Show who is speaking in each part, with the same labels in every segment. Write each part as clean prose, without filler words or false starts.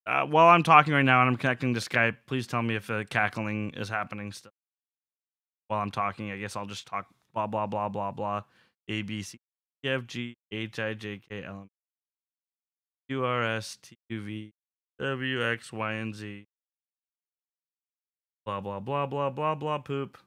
Speaker 1: while I'm talking right now and I'm connecting to Skype, please tell me if cackling is happening still. While I'm talking, I guess I'll just talk blah blah blah blah blah. A B C D F G H I J K L M Q R S T U V W X Y and Z. Blah blah blah blah blah blah poop.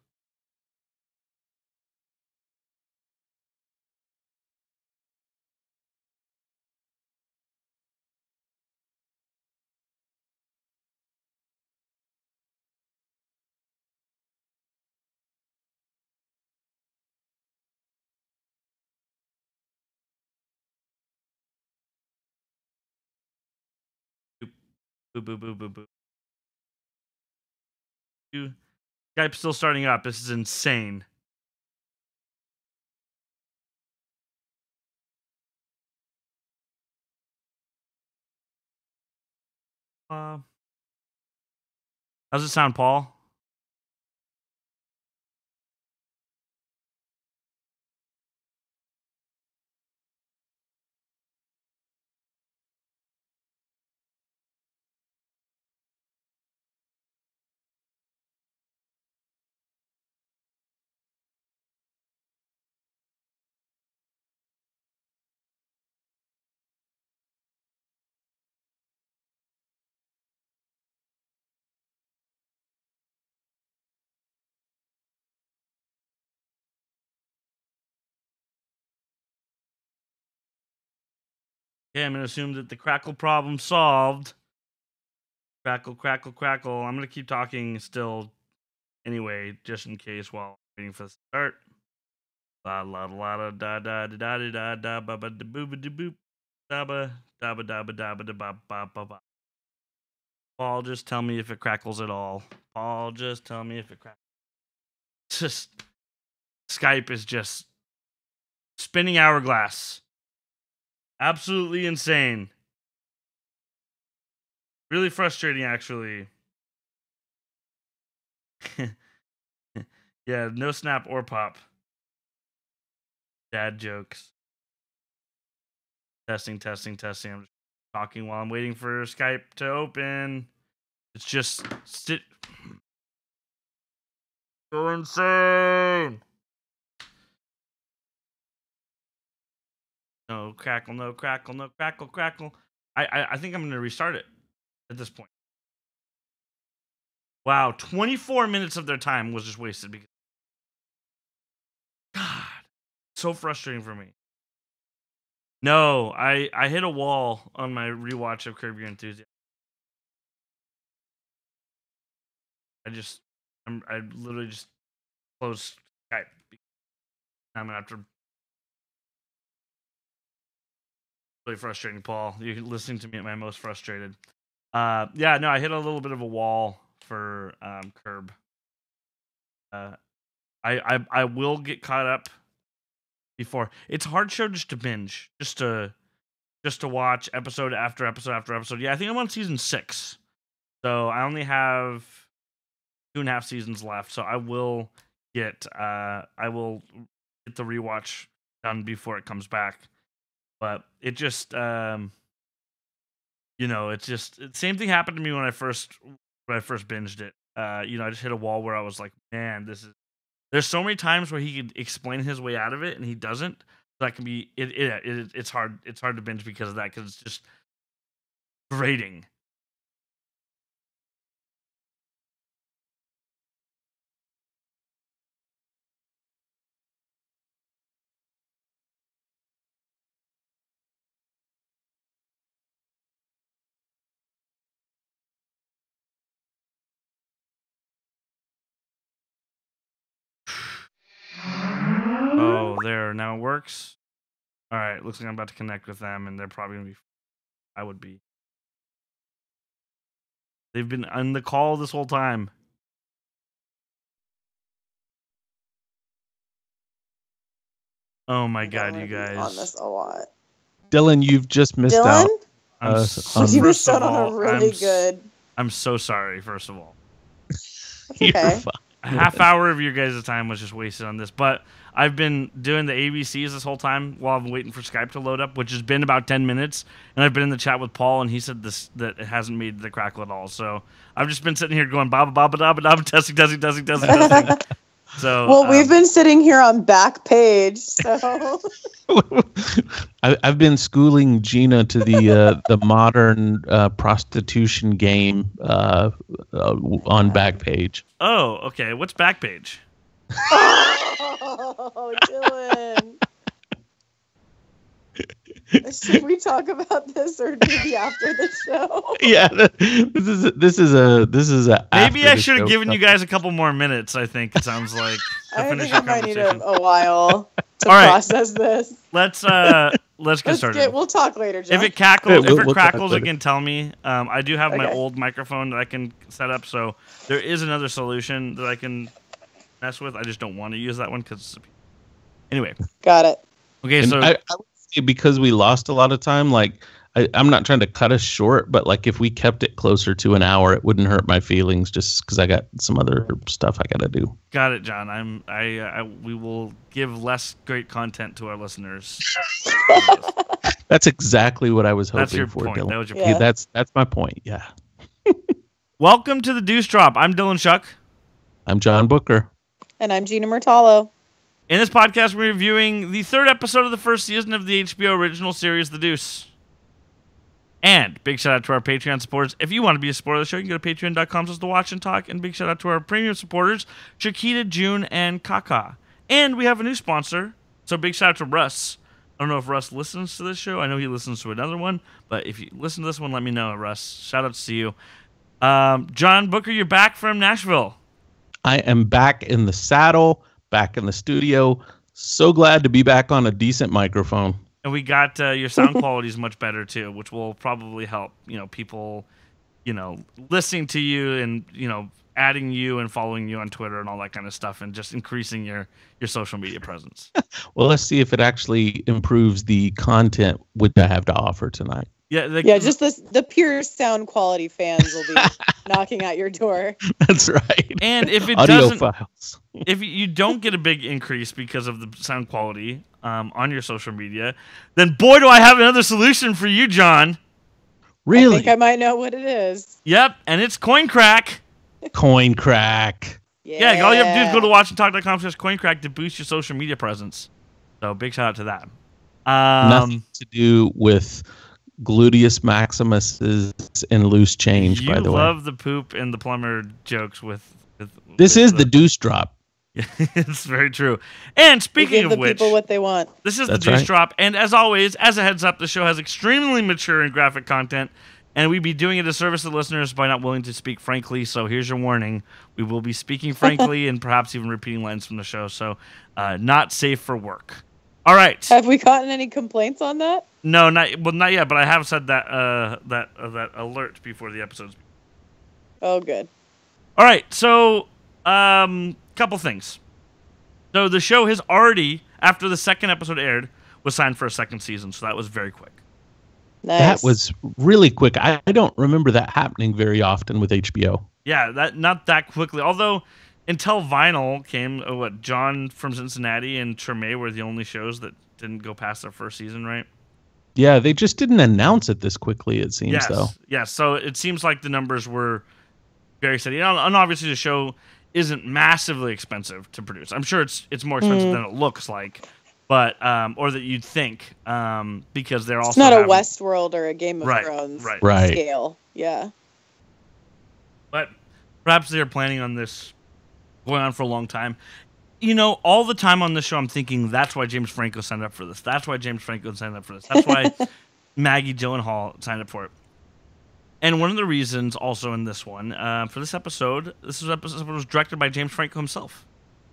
Speaker 1: Boop boop boop boop boop. Skype's still starting up. This is insane. How's it sound, Paul? Okay, I'm gonna assume that the crackle problem solved. Crackle, crackle, crackle. I'm gonna keep talking still anyway, just in case while waiting for the start. La la la da da da da da da da ba ba da boo ba da boop da ba da ba da ba da ba da ba ba ba ba. Paul, just tell me if it crackles at all. Paul, just tell me if it crackles. Just Skype is just spinning hourglass. Absolutely insane. Really frustrating, actually. Yeah, no snap or pop. Dad jokes. Testing, testing, testing. I'm just talking while I'm waiting for Skype to open. It's just so insane. No crackle, no crackle, no crackle, crackle. I think I'm gonna restart it at this point. Wow, 24 minutes of their time was just wasted because God, so frustrating for me. No, I hit a wall on my rewatch of Curb Your Enthusiasm. I literally just closed Skype. I'm gonna have to. Really frustrating, Paul. You're listening to me at my most frustrated. Yeah, no, I hit a little bit of a wall for Curb. I will get caught up before. It's a hard show just to binge, just to watch episode after episode after episode. Yeah, I think I'm on season 6, so I only have 2.5 seasons left. So I will get the rewatch done before it comes back. But it just it's just same thing happened to me when I first binged it. I just hit a wall where I was like, man, there's so many times where he could explain his way out of it and he doesn't. So that can be it's hard to binge because of that, because it's just grating. Oh, there now it works. All right, looks like I'm about to connect with them, and they're probably gonna be. I would be. They've been on the call this whole time. Oh my God, you guys!
Speaker 2: On this a lot.
Speaker 3: Dylan, you've just missed
Speaker 2: Dylan?
Speaker 3: out.
Speaker 2: You missed out on a really good.
Speaker 1: I'm so sorry. First of all,
Speaker 2: okay.
Speaker 1: half hour of your guys' time was just wasted on this. But I've been doing the ABCs this whole time while I'm waiting for Skype to load up, which has been about 10 minutes. And I've been in the chat with Paul, and he said that it hasn't made the crackle at all. So I've just been sitting here going, ba ba ba ba ba testing. So,
Speaker 2: well, we've been sitting here on Backpage, so
Speaker 3: I've been schooling Gina to the modern prostitution game on Backpage.
Speaker 1: Oh, okay. What's Backpage?
Speaker 2: Oh, Dylan. Should we talk about this or maybe after the show?
Speaker 3: Yeah, this is a.
Speaker 1: Maybe I should have given you guys a couple more minutes. I think it sounds like.
Speaker 2: I think I might need a while to process this.
Speaker 1: Let's get started.
Speaker 2: We'll talk later, John.
Speaker 1: If it cackles, if it crackles, it can tell me. I do have my old microphone that I can set up, so there is another solution that I can mess with. I just don't want to use that one because. Anyway.
Speaker 2: Got it.
Speaker 1: Okay,
Speaker 3: and
Speaker 1: so
Speaker 3: I would say because we lost a lot of time, like I'm not trying to cut us short, but like if we kept it closer to an hour, it wouldn't hurt my feelings just because I got some other stuff I got to do.
Speaker 1: Got it, John. We will give less great content to our listeners.
Speaker 3: That's exactly what I was hoping
Speaker 1: that's your
Speaker 3: for,
Speaker 1: point.
Speaker 3: Dylan.
Speaker 1: That was your
Speaker 3: point. That's my point. Yeah.
Speaker 1: Welcome to the Deuce Drop. I'm Dylan Shuck.
Speaker 3: I'm John Booker.
Speaker 2: And I'm Gina Murtalo.
Speaker 1: In this podcast, we're reviewing the third episode of the first season of the HBO original series, The Deuce. And big shout out to our Patreon supporters. If you want to be a supporter of the show, you can go to patreon.com/watch and talk. And big shout out to our premium supporters, Chiquita, June, and Kaka. And we have a new sponsor. So big shout out to Russ. I don't know if Russ listens to this show. I know he listens to another one. But if you listen to this one, let me know, Russ. Shout out to you. John Booker, you're back from Nashville.
Speaker 3: I am back in the saddle. Back in the studio. So glad to be back on a decent microphone.
Speaker 1: And we got your sound quality is much better too, which will probably help, people, listening to you and, adding you and following you on Twitter and all that kind of stuff and just increasing your social media presence.
Speaker 3: Well, let's see if it actually improves the content which I have to offer tonight.
Speaker 1: Yeah,
Speaker 2: just the pure sound quality fans will be knocking at your door.
Speaker 3: That's right.
Speaker 1: And if it
Speaker 3: Audiophiles.
Speaker 1: If you don't get a big increase because of the sound quality on your social media, then boy, do I have another solution for you, John.
Speaker 3: Really?
Speaker 2: I think I might know what it is.
Speaker 1: Yep, and it's CoinCrack.
Speaker 3: CoinCrack.
Speaker 1: Yeah, all you have to do is go to watchandtalk.com/CoinCrack to boost your social media presence. So big shout out to that.
Speaker 3: Nothing to do with gluteus maximuses and loose change, by the way.
Speaker 1: You love the poop and the plumber jokes with
Speaker 3: this is the Deuce Drop.
Speaker 1: Yeah, it's very true. And speaking of which,
Speaker 2: people what they want.
Speaker 1: This is the Deuce Drop. And as always, as a heads up, the show has extremely mature and graphic content, and we'd be doing a disservice to listeners by not willing to speak frankly. So here's your warning: we will be speaking frankly and perhaps even repeating lines from the show. So not safe for work. All right.
Speaker 2: Have we gotten any complaints on that?
Speaker 1: No, not yet. But I have said that that alert before the episodes.
Speaker 2: Oh, good.
Speaker 1: All right. So, couple things. So the show has already, after the second episode aired, was signed for a second season. So that was very quick.
Speaker 2: Nice.
Speaker 3: That was really quick. I don't remember that happening very often with HBO.
Speaker 1: Yeah, not that quickly. Although, until Vinyl came, John from Cincinnati and Treme were the only shows that didn't go past their first season, right?
Speaker 3: Yeah, they just didn't announce it this quickly, it seems, though.
Speaker 1: Yes, so it seems like the numbers were very steady. And obviously the show isn't massively expensive to produce. I'm sure it's more expensive than it looks like, but or that you'd think, because they're also
Speaker 2: not a Westworld or a Game of Thrones
Speaker 3: right.
Speaker 2: scale. Yeah.
Speaker 1: But perhaps they're planning on this going on for a long time. All the time on this show, I'm thinking that's why James Franco signed up for this. That's why James Franco signed up for this. That's why Maggie Gyllenhaal signed up for it. And one of the reasons also in this one, for this episode was directed by James Franco himself.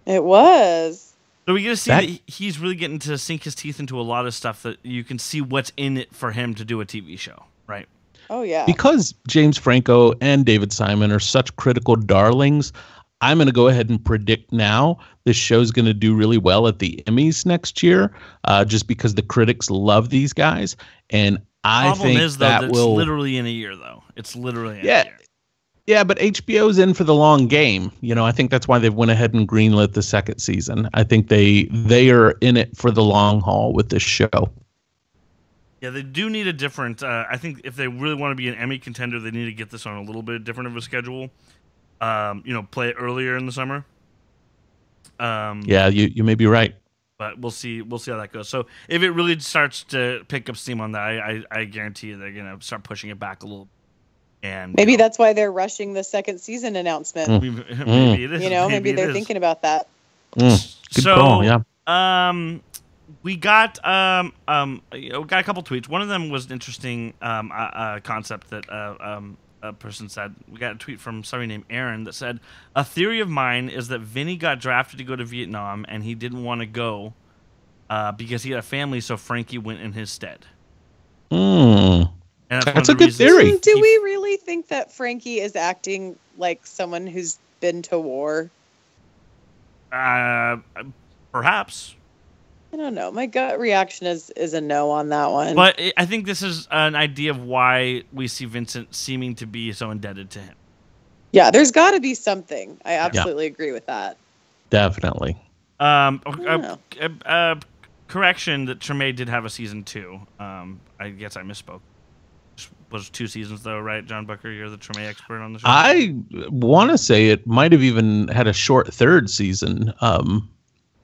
Speaker 2: It was.
Speaker 1: So we get to see that he's really getting to sink his teeth into a lot of stuff that you can see what's in it for him to do a TV show, right?
Speaker 2: Oh, yeah.
Speaker 3: Because James Franco and David Simon are such critical darlings, I'm going to go ahead and predict now this show's going to do really well at the Emmys next year, just because the critics love these guys. And I think
Speaker 1: that will... It's literally in a year, though. It's literally in a year.
Speaker 3: Yeah, but HBO's in for the long game. I think that's why they've went ahead and greenlit the second season. I think they are in it for the long haul with this show.
Speaker 1: Yeah, they do need a different. I think if they really want to be an Emmy contender, they need to get this on a little bit different of a schedule. Play it earlier in the summer.
Speaker 3: Yeah, you may be right.
Speaker 1: But we'll see how that goes. So if it really starts to pick up steam on that, I guarantee you they're gonna start pushing it back a little. And
Speaker 2: maybe that's why they're rushing the second season announcement.
Speaker 1: Maybe it is.
Speaker 2: Maybe they're thinking about that.
Speaker 3: Good call, yeah.
Speaker 1: We got we got a couple tweets. One of them was an interesting concept that a person said. We got a tweet from somebody named Aaron that said, "A theory of mine is that Vinny got drafted to go to Vietnam and he didn't want to go because he had a family, so Frankie went in his stead." And
Speaker 3: that's a good theory.
Speaker 2: Do we really think that Frankie is acting like someone who's been to war?
Speaker 1: Perhaps.
Speaker 2: I don't know. My gut reaction is a no on that one.
Speaker 1: But I think this is an idea of why we see Vincent seeming to be so indebted to him.
Speaker 2: Yeah, there's got to be something. I absolutely agree with that.
Speaker 3: Definitely.
Speaker 1: Correction that Treme did have a season 2. I guess I misspoke. Was 2 seasons though, right, John Bucker? You're the Treme expert on the show.
Speaker 3: I want to say it might have even had a short 3rd season.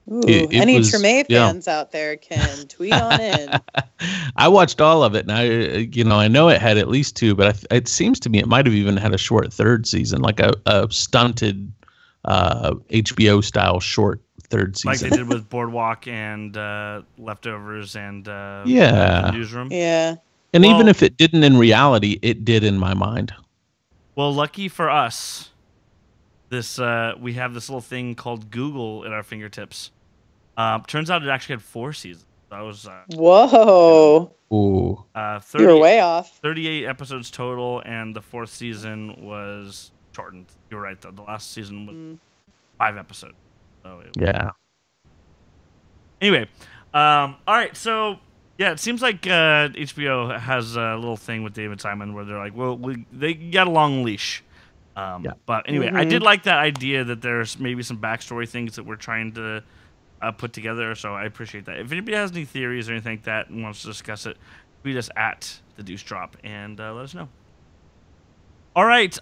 Speaker 2: Any Treme fans out there can tweet on in.
Speaker 3: I watched all of it, and I know it had at least 2, but it seems to me it might have even had a short 3rd season, like a stunted HBO style short 3rd season,
Speaker 1: like they did with Boardwalk and Leftovers and
Speaker 3: The
Speaker 1: Newsroom.
Speaker 2: Yeah.
Speaker 3: And even if it didn't in reality, it did in my mind.
Speaker 1: Well, lucky for us, we have this little thing called Google at our fingertips. Turns out it actually had 4 seasons. That was
Speaker 2: whoa.
Speaker 3: Ooh.
Speaker 2: 30, you were way off.
Speaker 1: 38 episodes total, and the 4th season was shortened. You were right, though. The last season was 5 episodes. So
Speaker 3: yeah.
Speaker 1: Anyway, all right. So yeah, it seems like HBO has a little thing with David Simon where they're like, well, they got a long leash. But anyway, I did like that idea that there's maybe some backstory things that we're trying to put together. So I appreciate that. If anybody has any theories or anything like that and wants to discuss it, tweet us at the Deuce Drop and let us know. All right.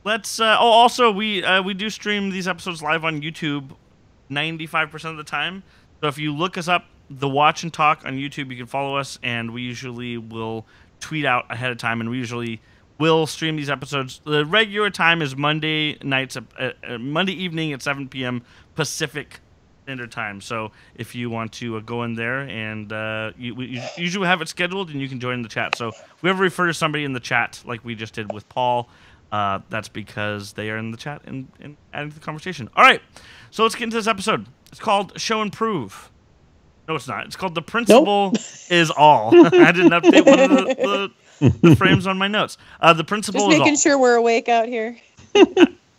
Speaker 1: Let's. Also, we do stream these episodes live on YouTube 95% of the time. So if you look us up, The Watch and Talk on YouTube, you can follow us, and we usually will tweet out ahead of time, and we usually will stream these episodes. The regular time is Monday nights, Monday evening at 7 p.m. Pacific Standard Time. So if you want to go in there, and we usually have it scheduled, and you can join the chat. So if we ever refer to somebody in the chat, like we just did with Paul, that's because they are in the chat and adding to the conversation. All right, so let's get into this episode. It's called Show and Prove. No, it's not. It's called The Principle is All. I didn't update one of the frames on my notes. The Principle
Speaker 2: just
Speaker 1: is all.
Speaker 2: making sure we're awake out here.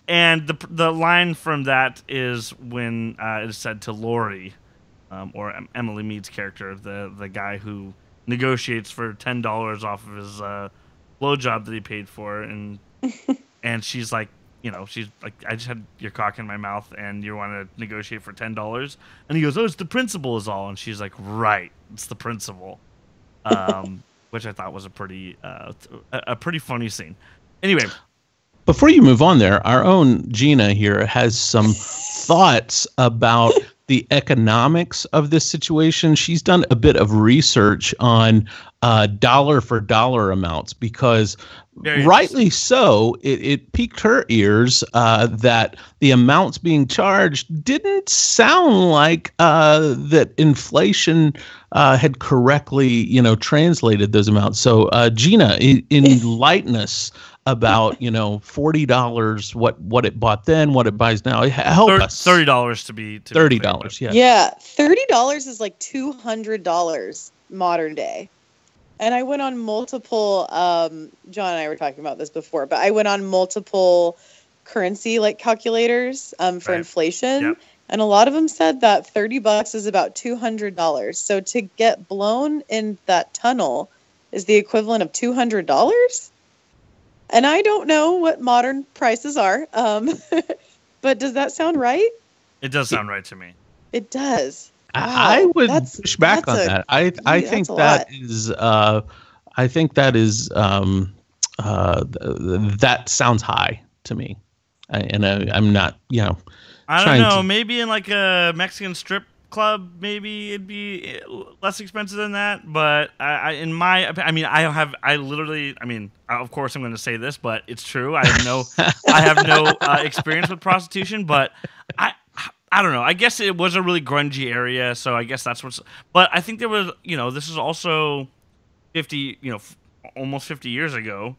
Speaker 1: And the line from that is when it is said to Lori, or Emily Mead's character, the guy who negotiates for $10 off of his blowjob that he paid for, and she's like, she's like, I just had your cock in my mouth, and you want to negotiate for $10, and he goes, oh, it's the principle is all, and she's like, right, it's the principle, which I thought was a pretty funny scene. Anyway.
Speaker 3: Before you move on there, our own Gina here has some thoughts about the economics of this situation. She's done a bit of research on dollar for dollar amounts because rightly so, it piqued her ears that the amounts being charged didn't sound like that inflation had correctly, translated those amounts. So Gina, enlighten us about $40, what it bought then, what it buys now. Help us.
Speaker 1: $30 to be
Speaker 3: $30. Yeah.
Speaker 2: Yeah, $30 is like $200 modern day. And I went on multiple. John and I were talking about this before, but I went on multiple currency calculators for inflation, and a lot of them said that $30 is about $200. So to get blown in that tunnel is the equivalent of $200. And I don't know what modern prices are, but does that sound right?
Speaker 1: It does sound right to me.
Speaker 2: It does.
Speaker 3: I
Speaker 2: Wow,
Speaker 3: would push back on that. I think that is that sounds high to me, I'm not
Speaker 1: I don't know. Maybe in like a Mexican strip club, maybe it'd be less expensive than that. But of course I'm going to say this, but it's true. I have no experience with prostitution, but I don't know. I guess it was a really grungy area, so I guess that's what's. But I think there was, this is also 50, almost 50 years ago.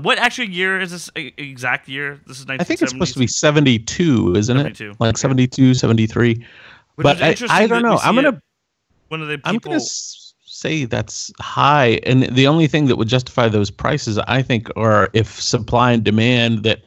Speaker 1: What actual year is this exact year? This is 1970s.
Speaker 3: I think it's supposed to be 72, isn't
Speaker 1: 72.
Speaker 3: It? Like 72, 73.
Speaker 1: Which
Speaker 3: but I don't know. I'm gonna say that's high, and the only thing that would justify those prices, I think, are if supply and demand. That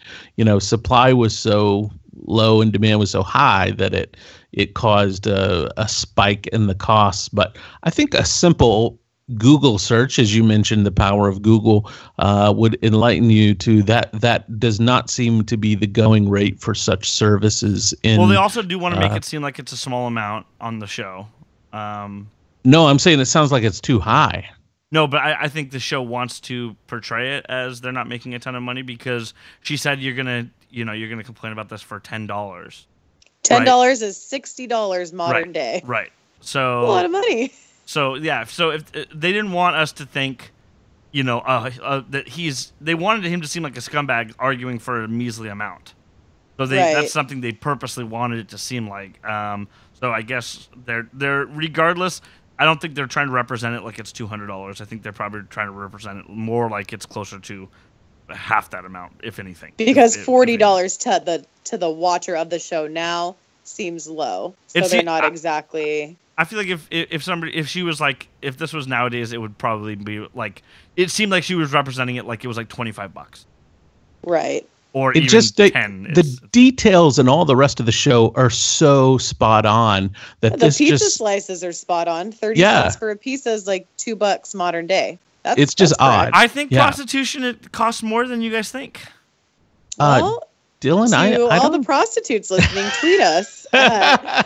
Speaker 3: supply was so low and demand was so high that it caused a spike in the costs. But I think a simple Google search, as you mentioned, the power of Google, would enlighten you to that. That does not seem to be the going rate for such services.
Speaker 1: Well, they also do want to make it seem like it's a small amount on the show.
Speaker 3: No, I'm saying it sounds like it's too high.
Speaker 1: No, but I think the show wants to portray it as they're not making a ton of money, because she said you're gonna complain about this for $10.
Speaker 2: $10 is $60 modern day.
Speaker 1: Right. So
Speaker 2: a lot of money.
Speaker 1: So yeah. So if they didn't want us to think, that they wanted him to seem like a scumbag arguing for a measly amount. So that's something they purposely wanted it to seem like. So I guess they're regardless. I don't think they're trying to represent it like it's $200. I think they're probably trying to represent it more like it's closer to half that amount, if anything.
Speaker 2: Because $40 to the watcher of the show now seems low. So they're not exactly.
Speaker 1: I feel like if she was like, if this was nowadays, it would probably be like, it seemed like she was representing it like it was like $25.
Speaker 2: Right.
Speaker 1: Or even 10.
Speaker 3: The details and all the rest of the show are so spot on that
Speaker 2: the pizza slices are spot on. 30 cents for a pizza is like $2 modern day.
Speaker 3: It's just odd.
Speaker 1: I think prostitution, it costs more than you guys think.
Speaker 2: Well,
Speaker 3: Dylan,
Speaker 2: all the prostitutes listening, tweet us.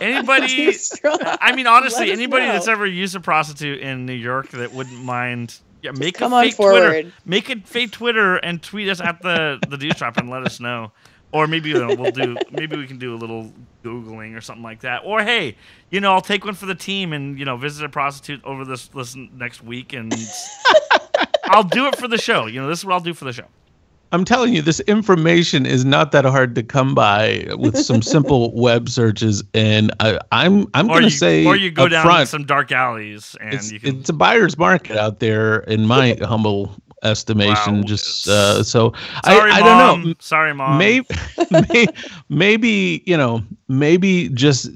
Speaker 1: Anybody? I mean, honestly, anybody that's ever used a prostitute in New York that wouldn't mind. Yeah, make a fake Twitter. Make a fake Twitter and tweet us at the Deuce Drop and let us know. Or maybe maybe we can do a little Googling or something like that. Or hey, I'll take one for the team and visit a prostitute over this next week, and I'll do it for the show. This is what I'll do for the show.
Speaker 3: I'm telling you, this information is not that hard to come by with some simple web searches, and I'm going to say,
Speaker 1: or you go down some dark alleys, and
Speaker 3: it's a buyer's market out there, in my humble estimation.
Speaker 1: Wow.
Speaker 3: So
Speaker 1: sorry,
Speaker 3: I
Speaker 1: Mom.
Speaker 3: don't know.
Speaker 1: Sorry, Mom.
Speaker 3: Maybe just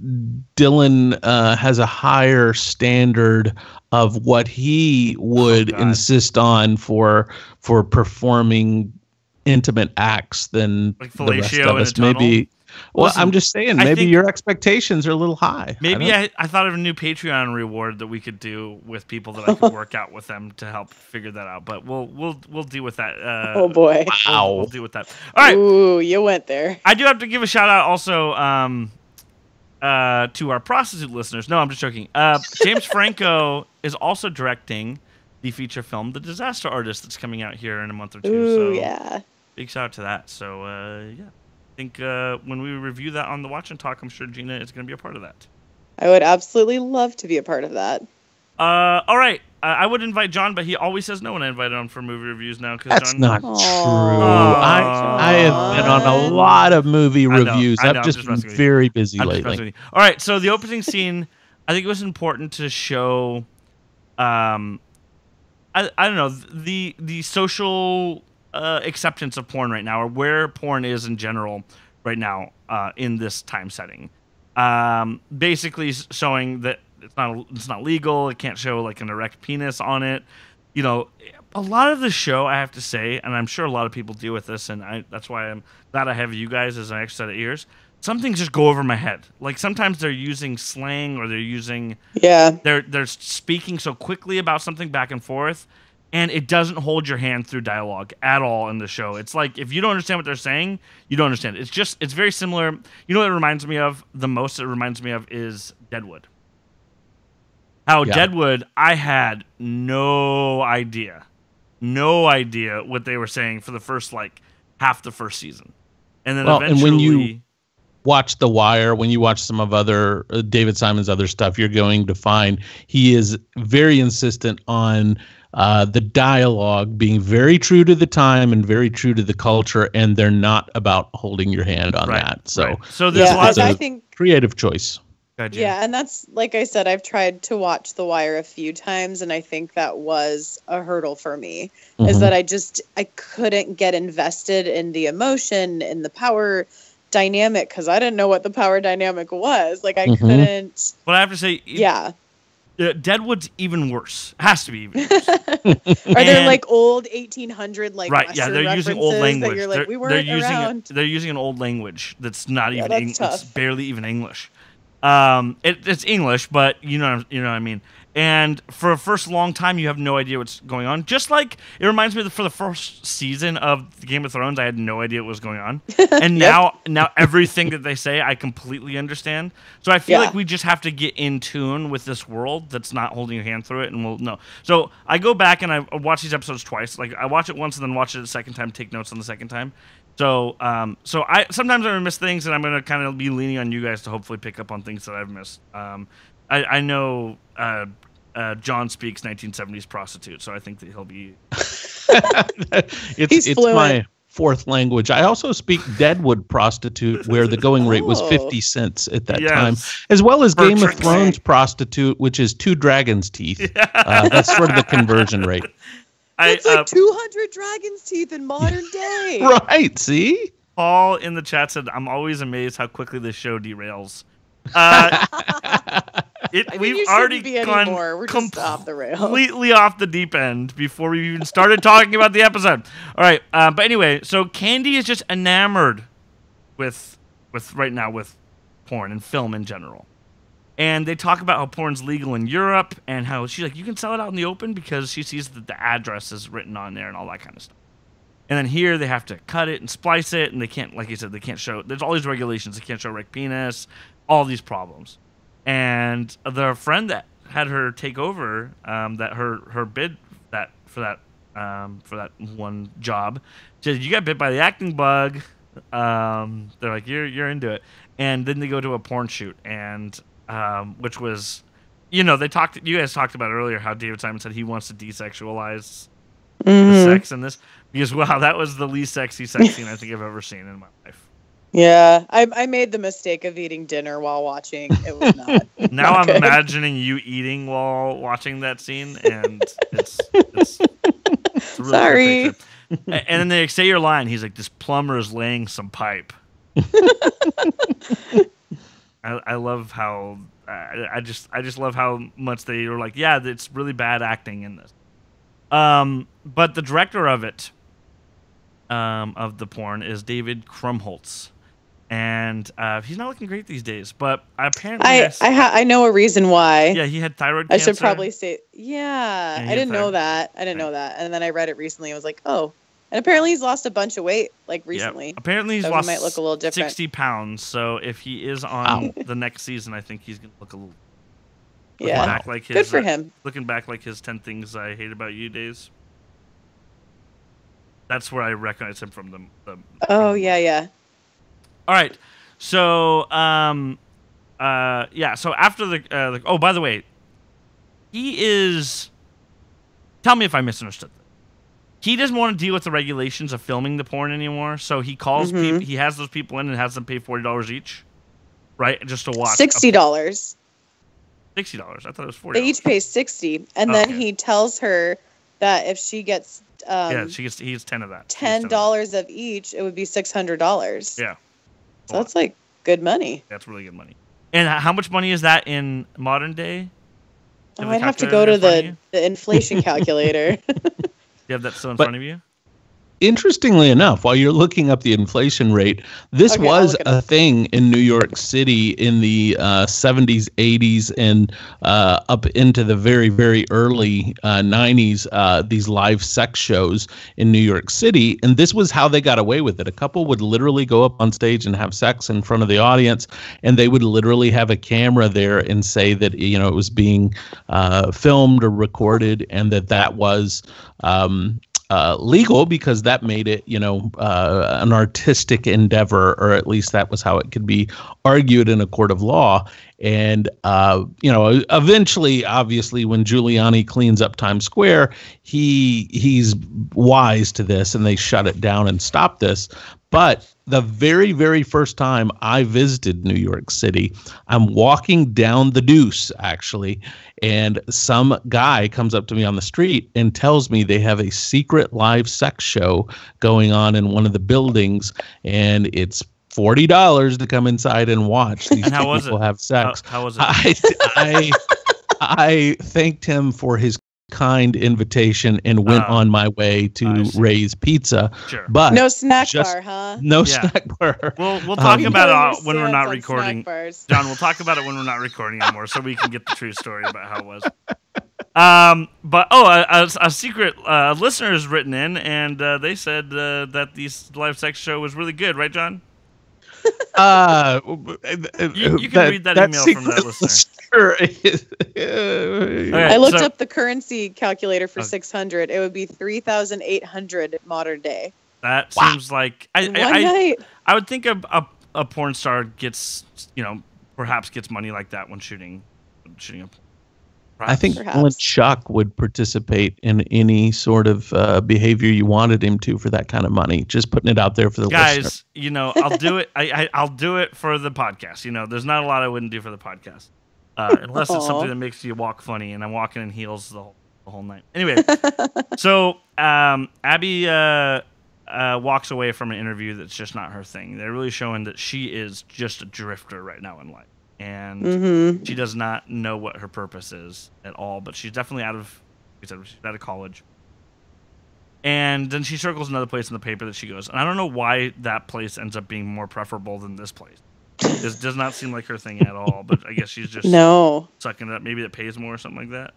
Speaker 3: Dylan has a higher standard of what he would insist on for performing intimate acts than
Speaker 1: like
Speaker 3: the rest
Speaker 1: fellatio
Speaker 3: of us. Maybe. Well,
Speaker 1: Listen,
Speaker 3: I'm just saying, maybe your expectations are a little high.
Speaker 1: Maybe I thought of a new Patreon reward that we could do with people that I could work out with them to help figure that out. But we'll deal with that.
Speaker 2: Oh boy!
Speaker 3: Wow.
Speaker 1: We'll deal with that. All right.
Speaker 2: Ooh, you went there.
Speaker 1: I do have to give a shout out also to our prostitute listeners. No, I'm just joking. James Franco is also directing the feature film The Disaster Artist that's coming out here in a month or two.
Speaker 2: Ooh,
Speaker 1: so
Speaker 2: yeah.
Speaker 1: Big shout out to that. So yeah. I think when we review that on the Watch and Talk, I'm sure Gina is going to be a part of that.
Speaker 2: I would absolutely love to be a part of that.
Speaker 1: All right. I would invite John, but he always says no when I invite him for movie reviews now.
Speaker 3: That's
Speaker 1: John,
Speaker 3: not true. I have been on a lot of movie reviews. I've just been very busy lately.
Speaker 1: All right. So the opening scene, I think it was important to show, I don't know, the social acceptance of porn right now, or where porn is in general right now in this time setting. Basically showing that it's not legal. It can't show like an erect penis on it. A lot of the show, I have to say, and I'm sure a lot of people deal with this, and that's why I'm glad I have you guys as an extra set of ears. Some things just go over my head. Like sometimes they're using slang, or they're using they're speaking so quickly about something back and forth. and it doesn't hold your hand through dialogue at all in the show. It's like if you don't understand what they're saying, you don't understand. It's very similar. You know what it reminds me of the most? It reminds me of is Deadwood. How Deadwood, I had no idea what they were saying for the first half the first season, and then eventually.
Speaker 3: And when you watch The Wire, when you watch some of other David Simon's other stuff, you're going to find he is very insistent on the dialogue being very true to the time and very true to the culture, and they're not about holding your hand on that. So,
Speaker 1: there's
Speaker 2: lots of I think
Speaker 3: creative choice.
Speaker 2: Yeah, and that's, like I said, I've tried to watch The Wire a few times, and I think that was a hurdle for me, is that I couldn't get invested in the emotion, in the power dynamic, because I didn't know what the power dynamic was. Like, I couldn't...
Speaker 1: But I have to say...
Speaker 2: Yeah.
Speaker 1: Deadwood's even worse. Has to be even worse.
Speaker 2: Are there like old 1800
Speaker 1: right? Yeah, they're using old language.
Speaker 2: You're like, we weren't around.
Speaker 1: They're using an old language that's not even. It's barely even English. It's English, but you know what I mean. And for a first long time, you have no idea what's going on. Just like it reminds me that for the first season of Game of Thrones, I had no idea what was going on. And now everything that they say, I completely understand. So I feel like we just have to get in tune with this world that's not holding your hand through it, and we'll know. So I go back and I watch these episodes twice. Like I watch it once and then watch it a second time, take notes on the second time. So I sometimes I miss things, and I'm gonna kind of be leaning on you guys to hopefully pick up on things that I've missed. I know John speaks 1970s prostitute, so I think that he'll be.
Speaker 3: it's my fourth language. I also speak Deadwood prostitute, where the going rate was 50 cents at that time, as well as Game of Thrones prostitute, which is 2 dragon's teeth. That's sort of the conversion rate.
Speaker 2: It's like 200 dragon's teeth in modern day.
Speaker 3: Right, see?
Speaker 1: Paul in the chat said, I'm always amazed how quickly this show derails. We've already gone completely off the deep end before we even started talking about the episode. All right, but anyway, so Candy is just enamored with right now with porn and film in general. And they talk about how porn's legal in Europe and how she's like, you can sell it out in the open because she sees that the address is written on there and all that kind of stuff. And then here they have to cut it and splice it, and they can't, like you said, they can't show. There's all these regulations. They can't show erect penis, all these problems. And the friend that had her take over, that her bid for that one job, said, you got bit by the acting bug. They're like, you're into it. And then they go to a porn shoot, and which was, you guys talked about earlier how David Simon said he wants to desexualize the sex in this, because wow, that was the least sexy sex scene I think I've ever seen in my life.
Speaker 2: Yeah, I made the mistake of eating dinner while watching. It was not.
Speaker 1: Now
Speaker 2: I'm
Speaker 1: imagining you eating while watching that scene, and it's a really
Speaker 2: sorry.
Speaker 1: Cool picture. And then they say your line. He's like, "This plumber is laying some pipe." I love how I just love how much they were like, yeah, it's really bad acting in this. But the director of it, of the porn, is David Krumholtz, and he's not looking great these days. But apparently,
Speaker 2: I know a reason why.
Speaker 1: Yeah, he had thyroid cancer.
Speaker 2: I should probably say, I didn't know that. I didn't know that, and then I read it recently. I was like, oh. And apparently he's lost a bunch of weight, like recently.
Speaker 1: Yeah. Apparently he's
Speaker 2: lost, he might look a little different.
Speaker 1: 60 pounds. So if he is on the next season, I think he's going to look a little.
Speaker 2: Back like his, good for him.
Speaker 1: Looking back like his 10 Things I Hate About You days. That's where I recognize him from.
Speaker 2: Yeah.
Speaker 1: All right. So, So after the oh, by the way, he is. Tell me if I misunderstood. He doesn't want to deal with the regulations of filming the porn anymore, so he calls people. He has those people in and has them pay $40 each, right? Just to watch.
Speaker 2: $60.
Speaker 1: $60. I thought it was $40.
Speaker 2: They each pay $60, and then he tells her that if she gets
Speaker 1: he gets 10 of that.
Speaker 2: $10 of each, it would be $600.
Speaker 1: Yeah.
Speaker 2: So that's like good money.
Speaker 1: That's really good money. And how much money is that in modern day?
Speaker 2: I'd have to go to the inflation calculator.
Speaker 1: You have that still in front of you?
Speaker 3: interestingly enough, while you're looking up the inflation rate, this was a thing in New York City in the 70s, 80s, and up into the very, very early 90s, these live sex shows in New York City. And this was how they got away with it. A couple would literally go up on stage and have sex in front of the audience, and they would literally have a camera there and say that, you know, it was being filmed or recorded, and that was legal, because that made it, you know, an artistic endeavor, or at least that was how it could be argued in a court of law. And, you know, eventually, obviously, when Giuliani cleans up Times Square, he's wise to this, and they shut it down and stop this. But the very, very first time I visited New York City, I'm walking down the Deuce, actually, and some guy comes up to me on the street and tells me they have a secret live sex show going on in one of the buildings, and it's $40 to come inside and watch these
Speaker 1: and how
Speaker 3: people have sex.
Speaker 1: How was it?
Speaker 3: I thanked him for his kind invitation and went on my way to Ray's Pizza.
Speaker 1: Sure.
Speaker 3: But
Speaker 2: no snack bar, huh?
Speaker 3: No snack bar.
Speaker 1: We'll talk about it when we're not
Speaker 2: on
Speaker 1: recording.
Speaker 2: snack bars.
Speaker 1: John, we'll talk about it when we're not recording anymore, so we can get the true story about how it was. But a secret listener has written in, and they said that this live sex show was really good, right, John? You can read that email from that listener.
Speaker 2: I looked up the currency calculator for 600. It would be 3,800 modern day.
Speaker 1: That seems like
Speaker 2: One night.
Speaker 1: I would think a porn star gets, you know, perhaps gets money like that when shooting a.
Speaker 3: I think Alan Chuck would participate in any sort of behavior you wanted him to for that kind of money. Just putting it out there for the
Speaker 1: guys.
Speaker 3: listener.
Speaker 1: You know, I'll do it. I'll do it for the podcast. You know, there's not a lot I wouldn't do for the podcast, unless it's something that makes you walk funny. And I'm walking in heels the whole night. Anyway, so Abby walks away from an interview that's just not her thing. They're really showing that she is just a drifter right now in life. And she does not know what her purpose is at all, but she's definitely she's out of college. And then she circles another place in the paper that she goes, and I don't know why that place ends up being more preferable than this place. This does not seem like her thing at all, but I guess she's just sucking it up. Maybe it pays more or something like that.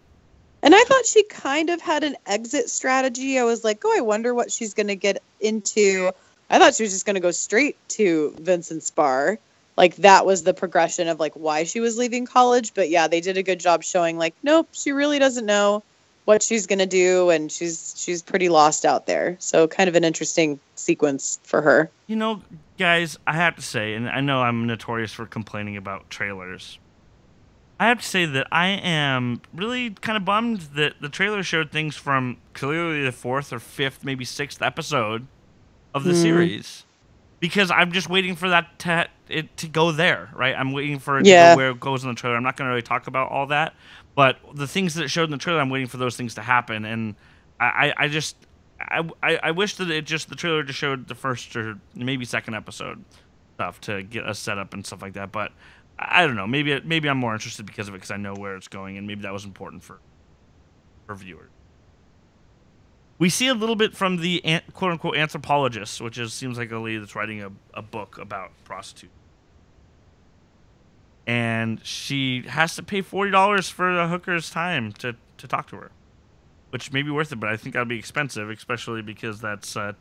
Speaker 2: And I thought she kind of had an exit strategy. I was like, I wonder what she's going to get into. I thought she was just going to go straight to Vincent's bar. Like, that was the progression of, like, why she was leaving college. But, yeah, they did a good job showing, like, nope, she really doesn't know what she's going to do, and she's pretty lost out there. So, kind of an interesting sequence for her.
Speaker 1: You know, guys, I have to say, and I know I'm notorious for complaining about trailers, I have to say that I am really kind of bummed that the trailer showed things from clearly the 4th or 5th, maybe 6th episode of the series. Because I'm just waiting for that to go there, right? I'm waiting for it to go where it goes in the trailer. I'm not going to really talk about all that, but the things that it showed in the trailer, I'm waiting for those things to happen. And I wish that the trailer just showed the first or maybe second episode stuff to get us set up and stuff like that. But I don't know. Maybe I'm more interested because of it, because I know where it's going, and maybe that was important for viewers. We see a little bit from the quote-unquote anthropologist, which seems like a lady that's writing a book about prostitutes. And she has to pay $40 for a hooker's time to talk to her, which may be worth it, but I think that would be expensive, especially because that's, $200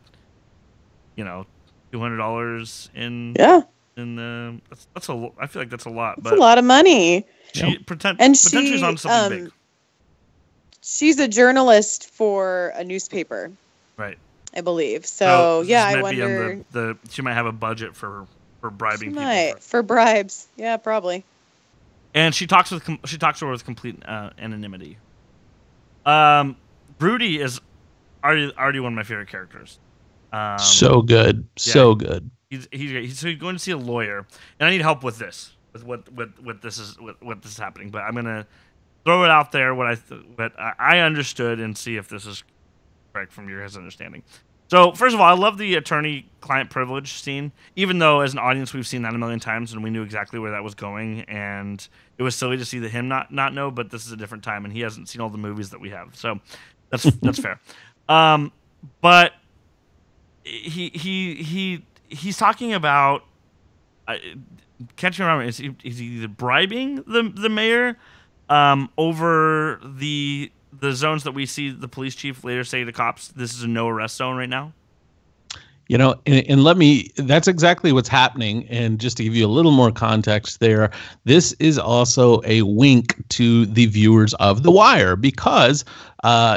Speaker 1: in... Yeah. That's I feel like that's a lot.
Speaker 2: That's a lot of money.
Speaker 1: She's on something big.
Speaker 2: She's a journalist for a newspaper,
Speaker 1: right?
Speaker 2: I believe. So I wonder.
Speaker 1: She might have a budget for bribing people.
Speaker 2: For bribes, yeah, probably.
Speaker 1: And she talks to her with complete anonymity. Broody is already one of my favorite characters.
Speaker 3: So good, so good.
Speaker 1: He's going to see a lawyer, and I need help with this, with what this is happening. But I'm gonna throw it out there what I understood and see if this is correct from your guys' understanding. So first of all, I love the attorney-client privilege scene, even though as an audience we've seen that a million times and we knew exactly where that was going, and it was silly to see him not know. But this is a different time, and he hasn't seen all the movies that we have, so that's fair. But he's talking about. Catch me around. Is he either bribing the mayor over the zones that we see the police chief later say to cops, this is a no arrest zone right now?
Speaker 3: You know, and that's exactly what's happening. And just to give you a little more context there, this is also a wink to the viewers of The Wire, because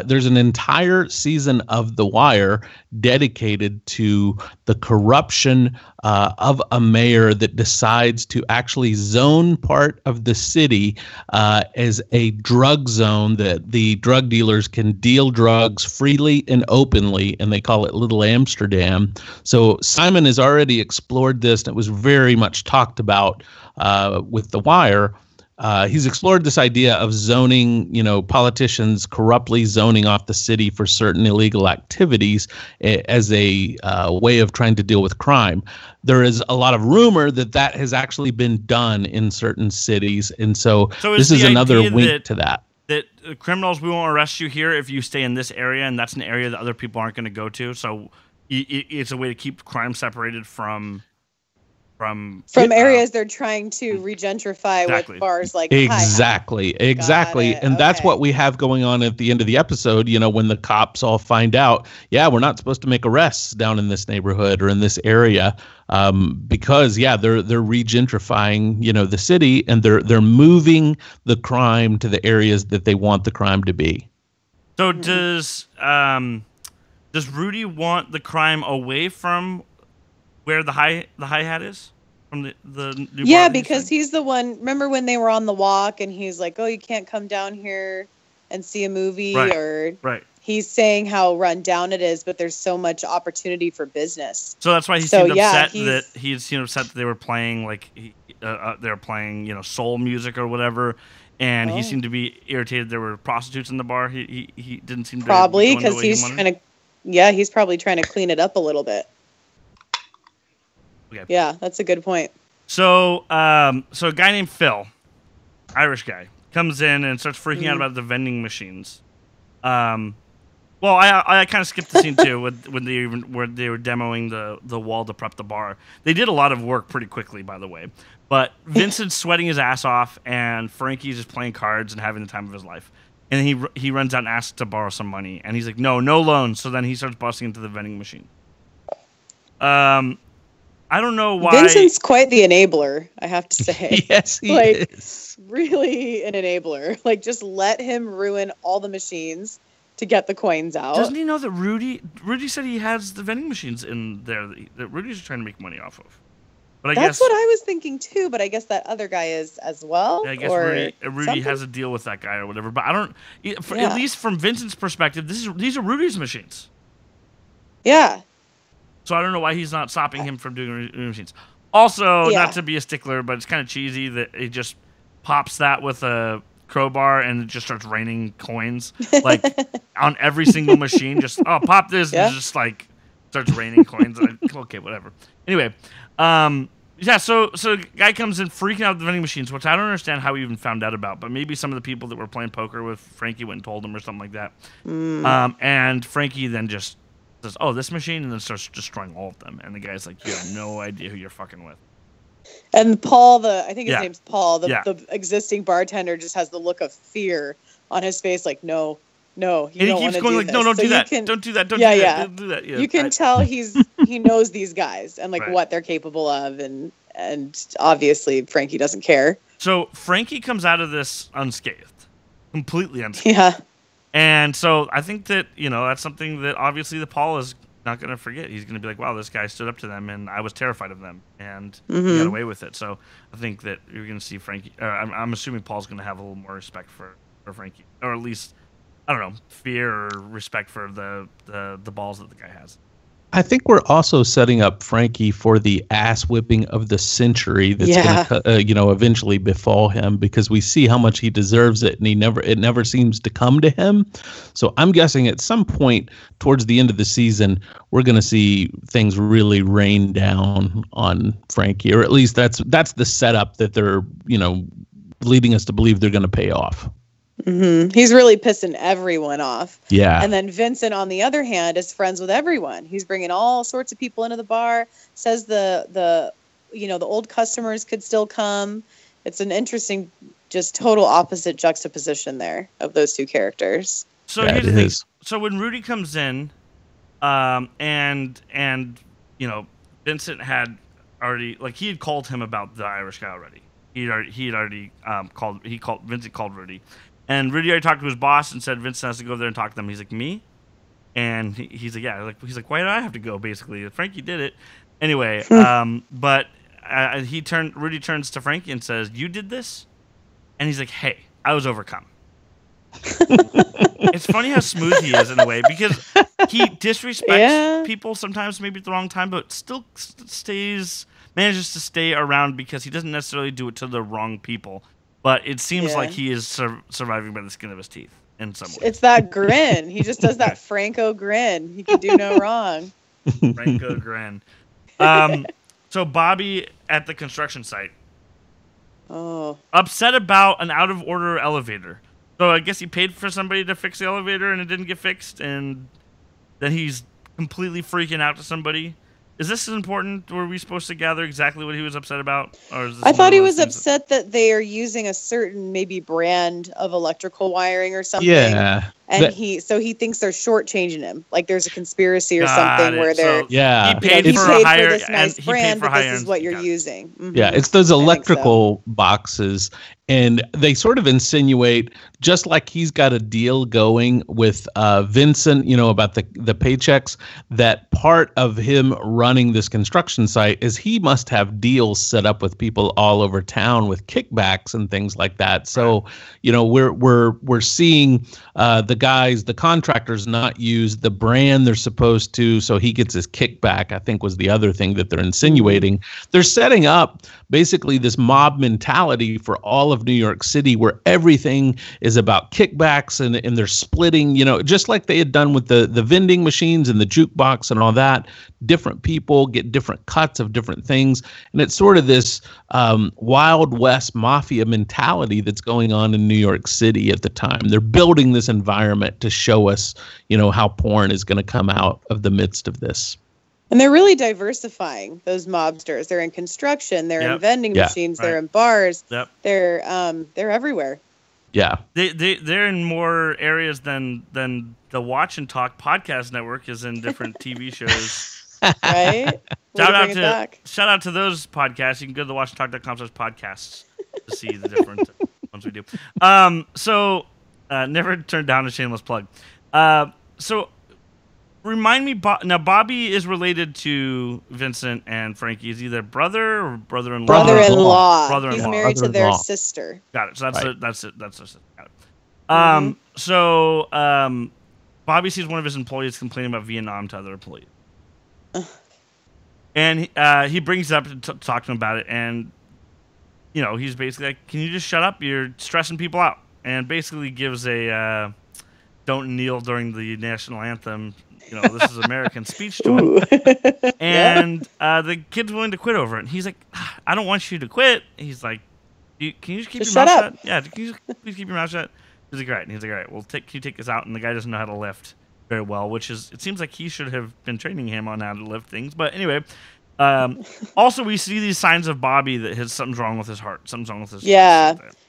Speaker 3: there's an entire season of The Wire dedicated to the corruption of a mayor that decides to actually zone part of the city as a drug zone that the drug dealers can deal drugs freely and openly, and they call it Little Amsterdam. So Simon has already explored this, and it was very much talked about with The Wire. He's explored this idea of zoning, politicians corruptly zoning off the city for certain illegal activities as a way of trying to deal with crime. There is a lot of rumor that has actually been done in certain cities. And so this is another wink to that.
Speaker 1: That criminals, we won't arrest you here if you stay in this area, and that's an area that other people aren't going to go to. So it's a way to keep crime separated from
Speaker 2: areas they're trying to regentrify
Speaker 1: exactly.
Speaker 2: with bars like
Speaker 3: exactly and that's what we have going on at the end of the episode, when the cops all find out, we're not supposed to make arrests down in this neighborhood or in this area, because they're regentrifying the city, and they're moving the crime to the areas that they want the crime to be.
Speaker 1: So does Rudy want the crime away from where the hi-hat is from the new
Speaker 2: because he's the one. Remember when they were on the walk and he's like, "Oh, you can't come down here and see a movie,"
Speaker 1: right.
Speaker 2: He's saying how run down it is, but there's so much opportunity for business.
Speaker 1: So that's why he seemed upset that they were playing they were playing soul music or whatever, and he seemed to be irritated there were prostitutes in the bar. He didn't seem to
Speaker 2: probably because he's probably trying to clean it up a little bit.
Speaker 1: Okay.
Speaker 2: Yeah, that's a good point.
Speaker 1: So, so a guy named Phil, Irish guy, comes in and starts freaking out about the vending machines. Well, I kind of skipped the scene too when they were demoing the wall to prep the bar. They did a lot of work pretty quickly, by the way. But Vincent's sweating his ass off, and Frankie's just playing cards and having the time of his life. And he runs out and asks to borrow some money, and he's like, no loans. So then he starts busting into the vending machine. I don't know why.
Speaker 2: Vincent's quite the enabler, I have to say.
Speaker 3: Yes, he is.
Speaker 2: Really an enabler. Just let him ruin all the machines to get the coins out.
Speaker 1: Doesn't he know that Rudy said he has the vending machines in there that Rudy's trying to make money off of? But
Speaker 2: That's what I was thinking too, but I guess that other guy is as well.
Speaker 1: Yeah, I guess Rudy has a deal with that guy or whatever. But I don't. At least from Vincent's perspective, these are Rudy's machines.
Speaker 2: Yeah.
Speaker 1: So I don't know why he's not stopping him from doing machines. Also, not to be a stickler, but it's kind of cheesy that he just pops that with a crowbar and it just starts raining coins on every single machine. Just pop this, and just starts raining coins. Okay, whatever. Anyway, so guy comes in freaking out the vending machines, which I don't understand how he even found out about. But maybe some of the people that were playing poker with Frankie went and told him or something like that. And Frankie then just says, "Oh, this machine," and then starts destroying all of them. And the guy's like, "You have no idea who you're fucking with."
Speaker 2: And Paul, I think his name's Paul, the existing bartender, just has the look of fear on his face, like, no, you don't want to do this. He keeps going
Speaker 1: no, don't do that. Don't do that. Don't do that. Yeah,
Speaker 2: you can tell he knows these guys and what they're capable of, and obviously Frankie doesn't care.
Speaker 1: So Frankie comes out of this unscathed, completely unscathed.
Speaker 2: Yeah.
Speaker 1: And so I think that, that's something that obviously the Paul is not going to forget. He's going to be like, wow, this guy stood up to them, and I was terrified of them, and he got away with it. So I think that you're going to see Frankie. I'm assuming Paul's going to have a little more respect for Frankie, or at least, I don't know, fear or respect for the balls that the guy has.
Speaker 3: I think we're also setting up Frankie for the ass whipping of the century that's going to, eventually befall him, because we see how much he deserves it, and it never seems to come to him. So I'm guessing at some point towards the end of the season, we're going to see things really rain down on Frankie, or at least that's the setup that they're, leading us to believe they're going to pay off.
Speaker 2: He's really pissing everyone off.
Speaker 3: Yeah.
Speaker 2: And then Vincent, on the other hand, is friends with everyone. He's bringing all sorts of people into the bar. Says the old customers could still come. It's an interesting, just total opposite juxtaposition there of those two characters.
Speaker 1: So here's the thing. So when Rudy comes in, and Vincent had already, like, he had called him about the Irish guy already. Vincent called Rudy, and Rudy already talked to his boss and said Vincent has to go there and talk to them. He's like, me? And he's like, yeah. He's like, why do I have to go? Basically, Frankie did it anyway. But Rudy turns to Frankie and says, "You did this?" And he's like, "Hey, I was overcome." It's funny how smooth he is in a way, because he disrespects people sometimes, maybe at the wrong time, but still manages to stay around because he doesn't necessarily do it to the wrong people. But it seems like he is surviving by the skin of his teeth in some way.
Speaker 2: It's that grin. He just does that Franco grin. He can do no wrong.
Speaker 1: Franco grin. So Bobby at the construction site.
Speaker 2: Oh.
Speaker 1: Upset about an out of order elevator. So I guess he paid for somebody to fix the elevator and it didn't get fixed, and then he's completely freaking out to somebody. Is this important? Were we supposed to gather exactly what he was upset about? Or is this
Speaker 2: I thought he was upset that they are using a certain maybe brand of electrical wiring or something.
Speaker 3: Yeah.
Speaker 2: And he thinks they're shortchanging him. Like there's a conspiracy or something where they're
Speaker 1: he paid for
Speaker 2: this nice brand, but this is what you're using.
Speaker 3: Yeah, it's those electrical boxes, and they sort of insinuate, just like he's got a deal going with Vincent, about the paychecks, that part of him running this construction site is he must have deals set up with people all over town with kickbacks and things like that. So, we're seeing the contractors not use the brand they're supposed to, so he gets his kickback, I think was the other thing that they're insinuating. They're setting up basically this mob mentality for all of New York City, where everything is about kickbacks, and they're splitting, just like they had done with the vending machines and the jukebox and all that. Different people get different cuts of different things, and it's sort of this Wild West mafia mentality that's going on in New York City at the time. They're building this environment to show us, how porn is going to come out of the midst of this.
Speaker 2: And they're really diversifying those mobsters. They're in construction. They're in vending machines. They're in bars.
Speaker 1: Yep.
Speaker 2: They're everywhere.
Speaker 3: Yeah.
Speaker 1: They're in more areas than the Watch and Talk podcast network is in different TV shows.
Speaker 2: Right?
Speaker 1: Shout out to those podcasts. You can go to the watchandtalk.com/podcasts to see the different ones we do. So never turn down a shameless plug. So remind me, now Bobby is related to Vincent and Frankie. Is either brother or brother-in-law?
Speaker 2: Brother-in-law. He's married to their sister.
Speaker 1: Got it. So that's it. That's it. Got it. So Bobby sees one of his employees complaining about Vietnam to other employees. And he brings it up to talk to him about it, and he's basically like, "Can you just shut up? You're stressing people out." And basically gives a "Don't kneel during the national anthem. This is American" speech to him. And the kid's willing to quit over it. And he's like, "I don't want you to quit." He's like, "Can you just keep your mouth shut? Yeah, can you just please keep your mouth shut?" He's like, "All right." And he's like, "All right, well, can you take this out?" And the guy doesn't know how to lift very well, it seems like he should have been training him on how to lift things. But anyway, also we see these signs of Bobby that something's wrong with his heart. Something's wrong with his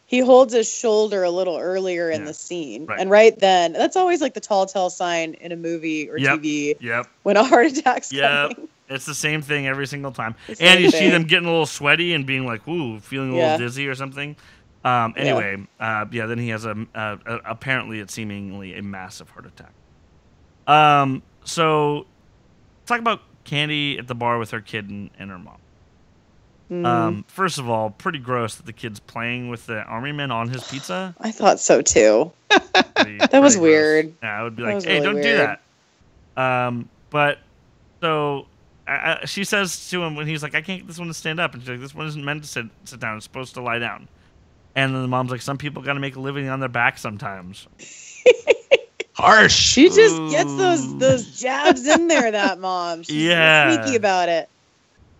Speaker 2: he holds his shoulder a little earlier in the scene. Right. And right then, that's always like the tall tale sign in a movie or TV when a heart attack's coming.
Speaker 1: It's the same thing every single time. And you see them getting a little sweaty and being like, "Woo," feeling a little dizzy or something. Then he has apparently it's seemingly a massive heart attack. So talk about Candy at the bar with her kid and her mom. First of all, pretty gross that the kid's playing with the army men on his pizza.
Speaker 2: I thought so too. That was weird.
Speaker 1: Yeah, I would be like, "Hey, don't do that." But so she says to him when he's like, "I can't get this one to stand up," and she's like, "This one isn't meant to sit down. It's supposed to lie down." And then the mom's like, "Some people got to make a living on their back sometimes."
Speaker 3: Harsh.
Speaker 2: She just gets those jabs in there, that mom. She's sneaky about it.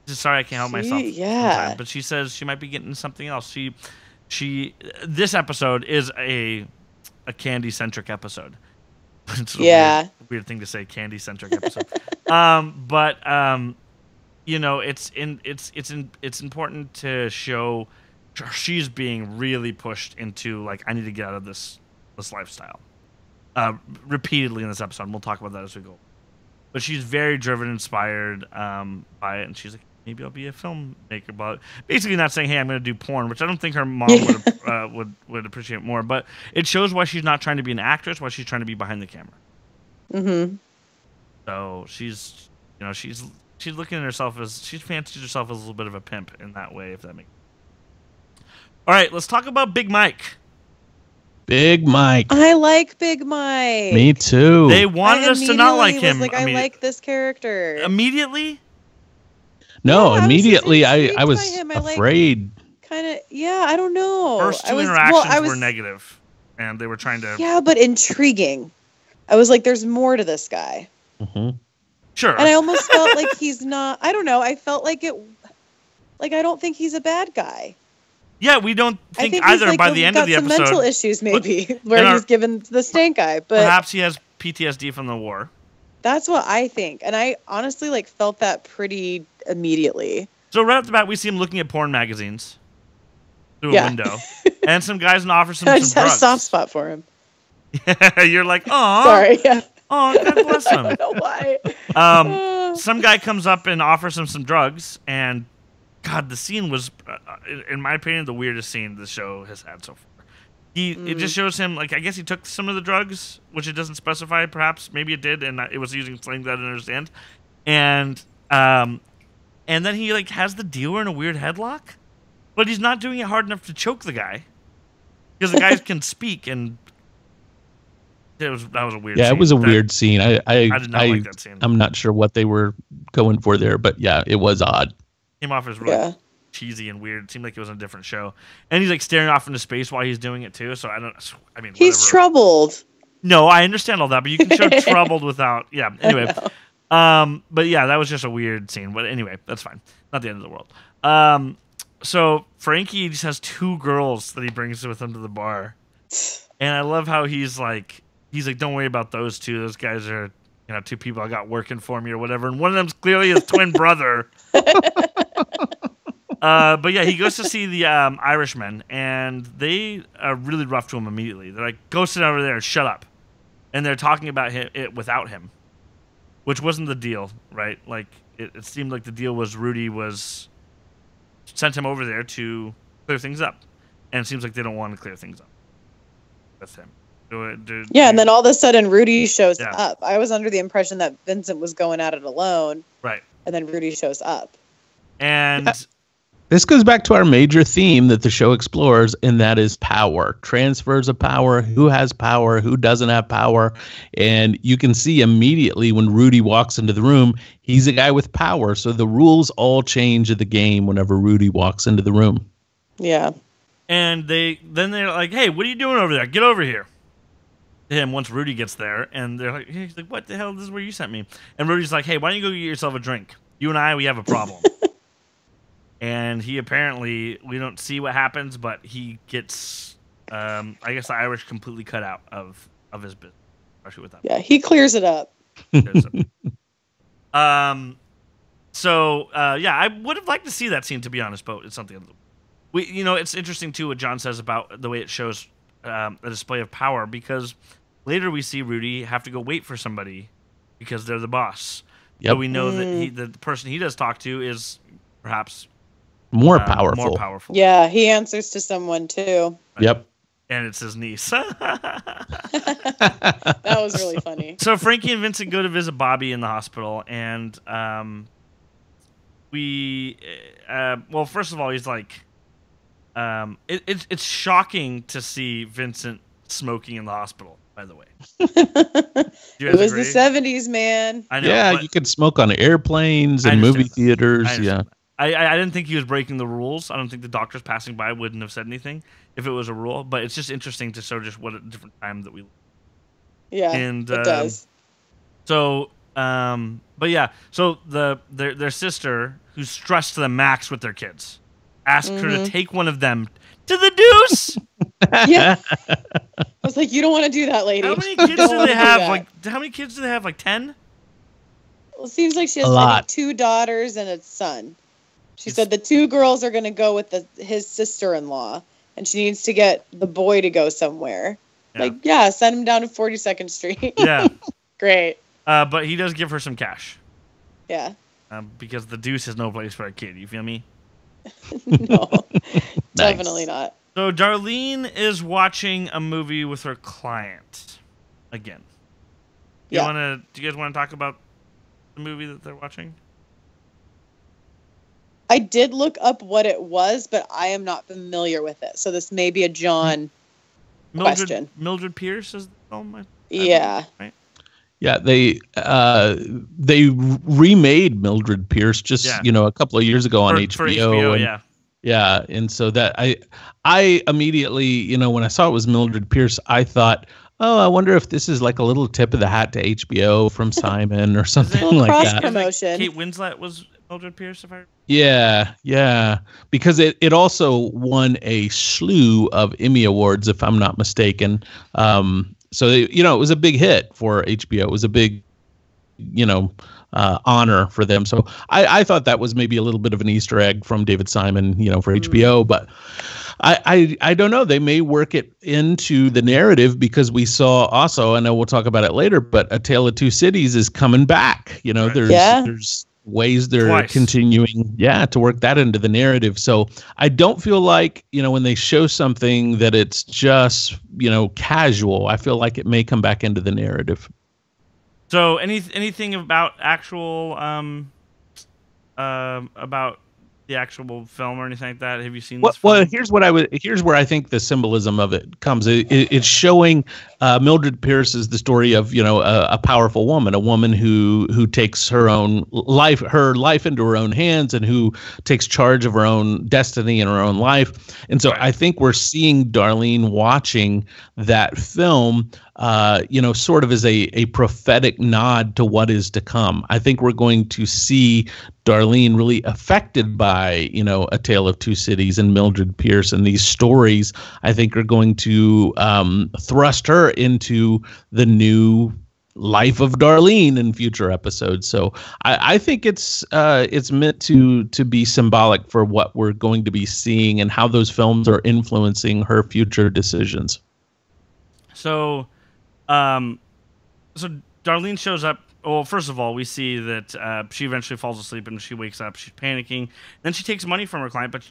Speaker 1: Just sorry I can't help myself. Sometimes. But she says she might be getting something else. This episode is a a candy-centric episode. It's a weird thing to say, candy-centric episode. You know, it's important to show she's being really pushed into, like, I need to get out of this lifestyle. Repeatedly in this episode, and we'll talk about that as we go. But she's very driven, inspired by it, and she's like, maybe I'll be a filmmaker. But basically, not saying, "Hey, I'm going to do porn," which I don't think her mom would appreciate more. But it shows why she's not trying to be an actress, why she's trying to be behind the camera.
Speaker 2: Mm-hmm.
Speaker 1: So she's looking at herself as she's fancied herself as a little bit of a pimp in that way, if that makes sense. All right, let's talk about Big Mike.
Speaker 3: Big Mike.
Speaker 2: I like Big Mike.
Speaker 3: Me too.
Speaker 1: They wanted us to not like him.
Speaker 2: I like this character.
Speaker 1: Immediately?
Speaker 3: No,
Speaker 2: yeah,
Speaker 3: immediately I was afraid.
Speaker 2: I don't know.
Speaker 1: First two interactions were negative, and they were trying to...
Speaker 2: Yeah, but intriguing. I was like, there's more to this guy.
Speaker 3: Mm-hmm.
Speaker 1: Sure.
Speaker 2: And I almost felt like he's not... I don't know. I felt like it... Like, I don't think he's a bad guy.
Speaker 1: Yeah, we don't think either by the end of the episode.
Speaker 2: He's got some mental issues, maybe, where he's given the stank eye. But
Speaker 1: perhaps he has PTSD from the war.
Speaker 2: That's what I think. And I honestly felt that pretty immediately.
Speaker 1: So right off the bat, we see him looking at porn magazines through a window. And some guys offer some drugs.
Speaker 2: I just have a soft spot for him.
Speaker 1: You're like, oh.
Speaker 2: Sorry, yeah.
Speaker 1: Oh, God bless him.
Speaker 2: I don't know why.
Speaker 1: Some guy comes up and offers him some drugs, and God, the scene was, in my opinion, the weirdest scene the show has had so far. It just shows him, like, I guess he took some of the drugs, which it doesn't specify, perhaps. Maybe it did, and it was using slang that I didn't understand. And then he, like, has the dealer in a weird headlock, but he's not doing it hard enough to choke the guy. Because the guys can speak, and that was a weird scene.
Speaker 3: Yeah, it was a weird scene. I
Speaker 1: did not like that scene.
Speaker 3: I'm not sure what they were going for there, but yeah, it was odd.
Speaker 1: Came off as really cheesy and weird. It seemed like it was on a different show. And he's like staring off into space while he's doing it too. So
Speaker 2: he's troubled.
Speaker 1: No, I understand all that, but you can show troubled without. Yeah. Anyway, but yeah, that was just a weird scene. But anyway, that's fine. Not the end of the world. So Frankie just has two girls that he brings with him to the bar, and I love how he's like, don't worry about those two. Those guys are, two people I got working for me or whatever. And one of them's clearly his twin brother. But yeah, he goes to see the Irishmen, and they are really rough to him immediately. They're like, go sit over there and shut up. And they're talking about it without him, which wasn't the deal, right? Like, it seemed like the deal was Rudy sent him over there to clear things up. And it seems like they don't want to clear things up with him.
Speaker 2: And then all of a sudden Rudy shows up. I was under the impression that Vincent was going at it alone.
Speaker 1: Right.
Speaker 2: And then Rudy shows up.
Speaker 1: And
Speaker 3: this goes back to our major theme that the show explores, and that is power. Transfers of power, who has power, who doesn't have power. And you can see immediately when Rudy walks into the room, he's a guy with power. So the rules all change of the game whenever Rudy walks into the room.
Speaker 2: Yeah.
Speaker 1: And they're like, hey, what are you doing over there? Get over here. Him once Rudy gets there, and he's like, what the hell? This is where you sent me. And Rudy's like, hey, why don't you go get yourself a drink? You and we have a problem. And he apparently, we don't see what happens, but he gets, I guess the Irish completely cut out of his business, especially with that.
Speaker 2: Yeah, he clears it up.
Speaker 1: So I would have liked to see that scene, to be honest, but it's something. It's interesting too what John says about the way it shows a display of power, because later we see Rudy have to go wait for somebody because they're the boss. Yep. So we know that the person he does talk to is perhaps
Speaker 3: more powerful.
Speaker 2: Yeah, he answers to someone too.
Speaker 3: Right? Yep.
Speaker 1: And it's his niece.
Speaker 2: That was really funny.
Speaker 1: So Frankie and Vincent go to visit Bobby in the hospital, and first of all, he's like, it's shocking to see Vincent smoking in the hospital, by the way.
Speaker 2: It was the 70s, man.
Speaker 1: I know.
Speaker 3: Yeah, you could smoke on airplanes and movie theaters. Yeah.
Speaker 1: I didn't think he was breaking the rules. I don't think the doctors passing by wouldn't have said anything if it was a rule. But it's just interesting to show just what a different time that we live.
Speaker 2: Yeah, and, it does.
Speaker 1: So, but yeah, so their sister, who's stressed to the max with their kids, asked her to take one of them to the Deuce.
Speaker 2: Yeah. was like, you don't want to do that, lady.
Speaker 1: How many kids do they have? How many kids do they have? Like 10?
Speaker 2: Well, it seems like she has
Speaker 3: I
Speaker 2: think, 2 daughters and a son. She said the 2 girls are going to go with his sister-in-law, and she needs to get the boy to go somewhere.
Speaker 1: Yeah.
Speaker 2: Send him down to 42nd Street.
Speaker 1: Yeah.
Speaker 2: Great.
Speaker 1: But he does give her some cash.
Speaker 2: Yeah.
Speaker 1: Because the Deuce is no place for a kid. You feel me?
Speaker 2: No, definitely not.
Speaker 1: So Darlene is watching a movie with her client again. Do you guys want to talk about the movie that they're watching?
Speaker 2: I did look up what it was, but I am not familiar with it. So this may be a John question.
Speaker 1: Mildred Pierce is the film.
Speaker 2: Yeah.
Speaker 1: Right?
Speaker 3: Yeah, they remade Mildred Pierce just a couple of years ago on HBO.
Speaker 1: For HBO,
Speaker 3: and, yeah, and so that I immediately, when I saw it was Mildred Pierce, I thought, oh, I wonder if this is like a little tip of the hat to HBO from Simon or something like that.
Speaker 2: Promotion.
Speaker 1: Kate Winslet was Mildred Pierce, if I.
Speaker 3: Yeah, because it also won a slew of Emmy awards, if I'm not mistaken. So it was a big hit for HBO. It was a big, honor for them. So I thought that was maybe a little bit of an Easter egg from David Simon, for HBO. But I don't know. They may work it into the narrative because we saw also, I know we'll talk about it later, but A Tale of Two Cities is coming back.
Speaker 1: Right.
Speaker 3: There's ways they're continuing to work that into the narrative. So I don't feel like when they show something that it's just casual. I feel like it may come back into the narrative.
Speaker 1: So anything about actual about the actual film or anything like that? Have you seen this film?
Speaker 3: Well, here's where I think the symbolism of it comes. It's showing Mildred Pierce is the story of a powerful woman, a woman who takes her life into her own hands, and who takes charge of her own destiny and her own life. And so I think we're seeing Darlene watching that film, sort of as a prophetic nod to what is to come. I think we're going to see Darlene really affected by, A Tale of Two Cities and Mildred Pierce, and these stories, I think, are going to thrust her into the new life of Darlene in future episodes. So I think it's meant to be symbolic for what we're going to be seeing and how those films are influencing her future decisions.
Speaker 1: So, so Darlene shows up. Well, first of all, we see that she eventually falls asleep and she wakes up. She's panicking. Then she takes money from her client, but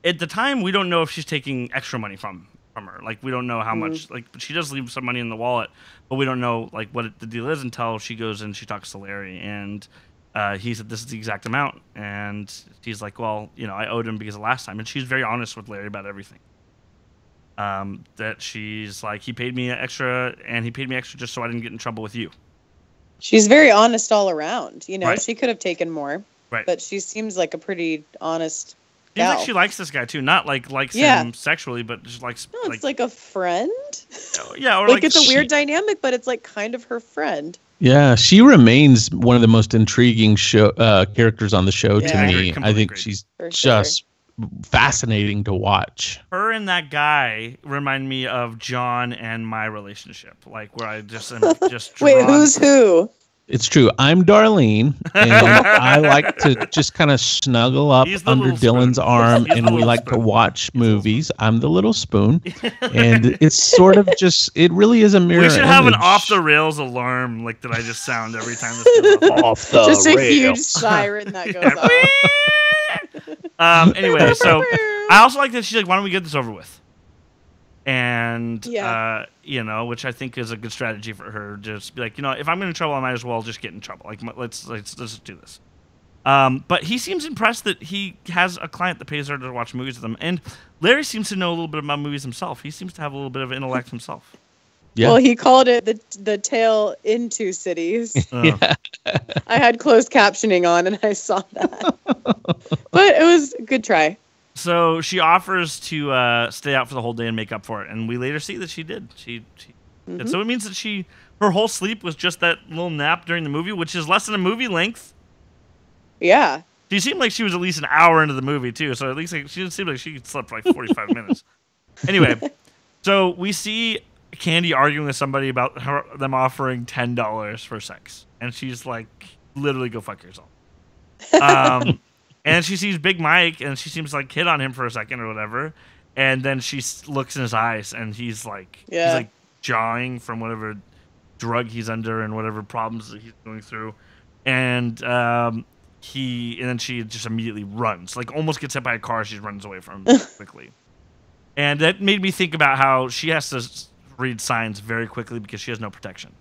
Speaker 1: at the time, we don't know if she's taking extra money from her. Like, we don't know how much. Like, but she does leave some money in the wallet, but we don't know what the deal is until she goes and she talks to Larry, and he said this is the exact amount, and she's like, well, I owed him because of last time, and she's very honest with Larry about everything. That she's like, he paid me extra just so I didn't get in trouble with you.
Speaker 2: She's very honest all around.
Speaker 1: Right.
Speaker 2: She could have taken more,
Speaker 1: right?
Speaker 2: But she seems like a pretty honest
Speaker 1: Seems
Speaker 2: gal.
Speaker 1: like she likes this guy too, not likes him sexually, but just likes.
Speaker 2: No, it's like a friend.
Speaker 1: Yeah, or
Speaker 2: it's a weird dynamic, but it's like kind of her friend.
Speaker 3: Yeah, she remains one of the most intriguing characters on the show to me. I think she's just fascinating to watch.
Speaker 1: Her and that guy remind me of John and my relationship, like where I just am just
Speaker 2: wait, who's who?
Speaker 3: It's true. I'm Darlene, and I like to just kind of snuggle up under Dylan's arm, and we like to watch movies. I'm the little spoon, and it's sort of just, it really is a mirror.
Speaker 1: We should have an off the rails alarm like that I just sound every time this goes
Speaker 3: off the
Speaker 2: just
Speaker 3: rails.
Speaker 2: A huge siren that goes off.
Speaker 1: Anyway, so I also like that she's like, why don't we get this over with? And, which I think is a good strategy for her. Just be like, if I'm in trouble, I might as well just get in trouble. Like, let's do this. But he seems impressed that he has a client that pays her to watch movies with him. And Larry seems to know a little bit about movies himself. He seems to have a little bit of intellect himself.
Speaker 2: Yeah. Well, he called it the Tale in Two Cities.
Speaker 3: Yeah.
Speaker 2: I had closed captioning on, and I saw that. But it was a good try.
Speaker 1: So she offers to stay out for the whole day and make up for it, and we later see that she did. And so it means that her whole sleep was just that little nap during the movie, which is less than a movie length.
Speaker 2: Yeah.
Speaker 1: She seemed like she was at least an hour into the movie too, so at least she didn't seem like she slept for like 45 minutes. Anyway, so we see Candy arguing with somebody about them offering $10 for sex, and she's like, literally, go fuck yourself. And she sees Big Mike, and she seems like hit on him for a second or whatever, and then she looks in his eyes, and he's like jawing from whatever drug he's under and whatever problems that he's going through, and then she just immediately runs, like almost gets hit by a car. She runs away from him quickly, and that made me think about how she has to read signs very quickly because she has no protection.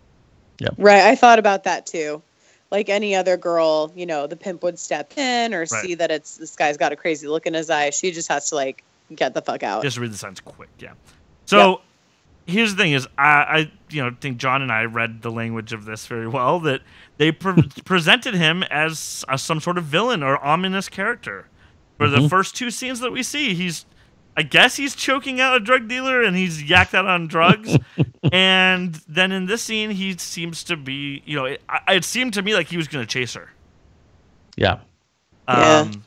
Speaker 3: Yeah,
Speaker 2: right. I thought about that too. Like any other girl, the pimp would step in or see that this guy's got a crazy look in his eye. She just has to like get the fuck out.
Speaker 1: Just read the signs quick, yeah. So here's the thing: is I think John and I read the language of this very well. That they presented him as some sort of villain or ominous character. For the first two scenes that we see, I guess he's choking out a drug dealer and he's yacked out on drugs. And then in this scene, he seems to be, it seemed to me like he was going to chase her.
Speaker 3: Yeah.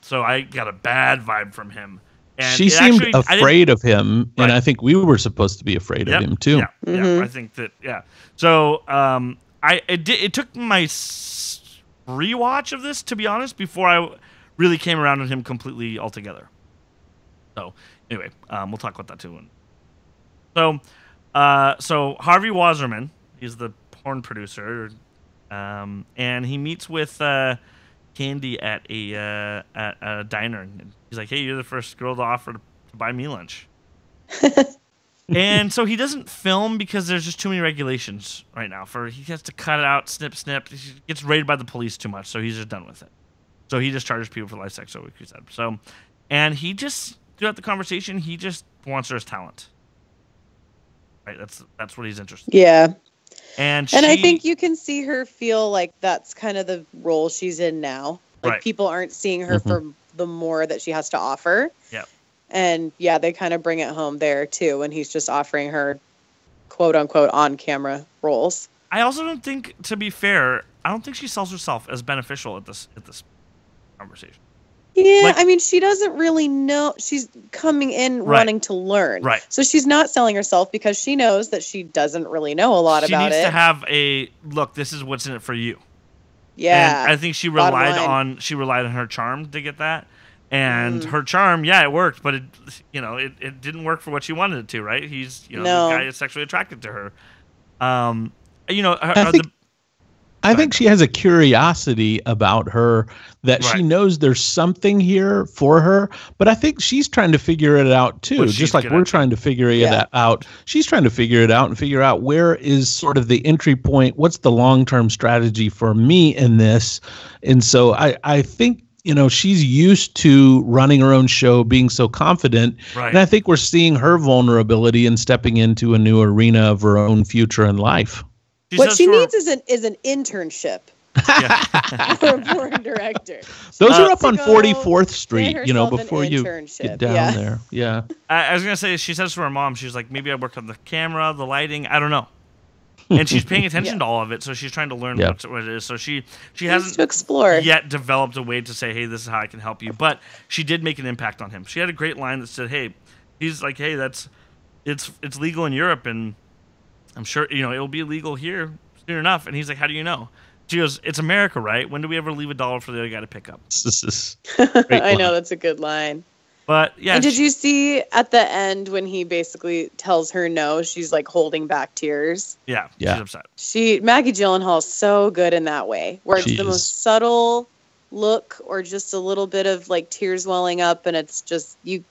Speaker 1: So I got a bad vibe from him. And
Speaker 3: she seemed afraid of him, and I think we were supposed to be afraid of him too.
Speaker 1: Yeah, I think that, So it took my rewatch of this, to be honest, before I really came around on him completely altogether. So anyway, we'll talk about that too. So Harvey Wasserman, he's the porn producer, and he meets with Candy at a diner. And he's like, "Hey, you're the first girl to offer to buy me lunch." And so he doesn't film because there's just too many regulations right now. He has to cut it out, snip. He gets raided by the police too much, so he's just done with it. So he just charges people for live sex, like we said. So, and he just throughout the conversation, he just wants her as talent. Right, that's what he's interested in.
Speaker 2: Yeah.
Speaker 1: And
Speaker 2: I think you can see her feel like that's kind of the role she's in now. Like people aren't seeing her for the more that she has to offer.
Speaker 1: Yeah.
Speaker 2: And they kind of bring it home there too when he's just offering her quote unquote on camera roles.
Speaker 1: I also don't think, to be fair, I don't think she sells herself as beneficial at this conversation.
Speaker 2: Yeah, I mean, she doesn't really know. She's coming in wanting to learn.
Speaker 1: Right.
Speaker 2: So she's not selling herself because she knows that she doesn't really know a lot about it.
Speaker 1: She needs to have a look. This is what's in it for you.
Speaker 2: Yeah.
Speaker 1: And I think she relied on her charm to get that. And her charm, it worked, but it didn't work for what she wanted it to, right? He's the guy is sexually attracted to her.
Speaker 3: I think she has a curiosity about her that she knows there's something here for her, but I think she's trying to figure it out too. Just like we're trying to figure that out. She's trying to figure it out and figure out where is sort of the entry point. What's the long-term strategy for me in this? And so I think, she's used to running her own show, being so confident. Right. And I think we're seeing her vulnerability and stepping into a new arena of her own future and life.
Speaker 2: What she needs is an internship for a porn director.
Speaker 3: Those are up on 44th Street, before you get down there. Yeah.
Speaker 1: I was going to say, she says to her mom, she's like, maybe I work on the camera, the lighting. I don't know. And she's paying attention to all of it, so she's trying to learn what it is. So she hasn't
Speaker 2: to explore
Speaker 1: yet developed a way to say, hey, this is how I can help you. But she did make an impact on him. She had a great line that said, hey, he's like, hey, it's legal in Europe, and I'm sure, it'll be illegal here soon enough. And he's like, how do you know? She goes, it's America, right? When do we ever leave $1 for the other guy to pick up?
Speaker 3: This is
Speaker 2: I know, that's a good line.
Speaker 1: But yeah.
Speaker 2: And did you see at the end when he basically tells her no, she's like holding back tears?
Speaker 1: Yeah. She's upset.
Speaker 2: Maggie Gyllenhaal's so good in that way, where it's the most subtle look or just a little bit of like tears welling up, and it's just you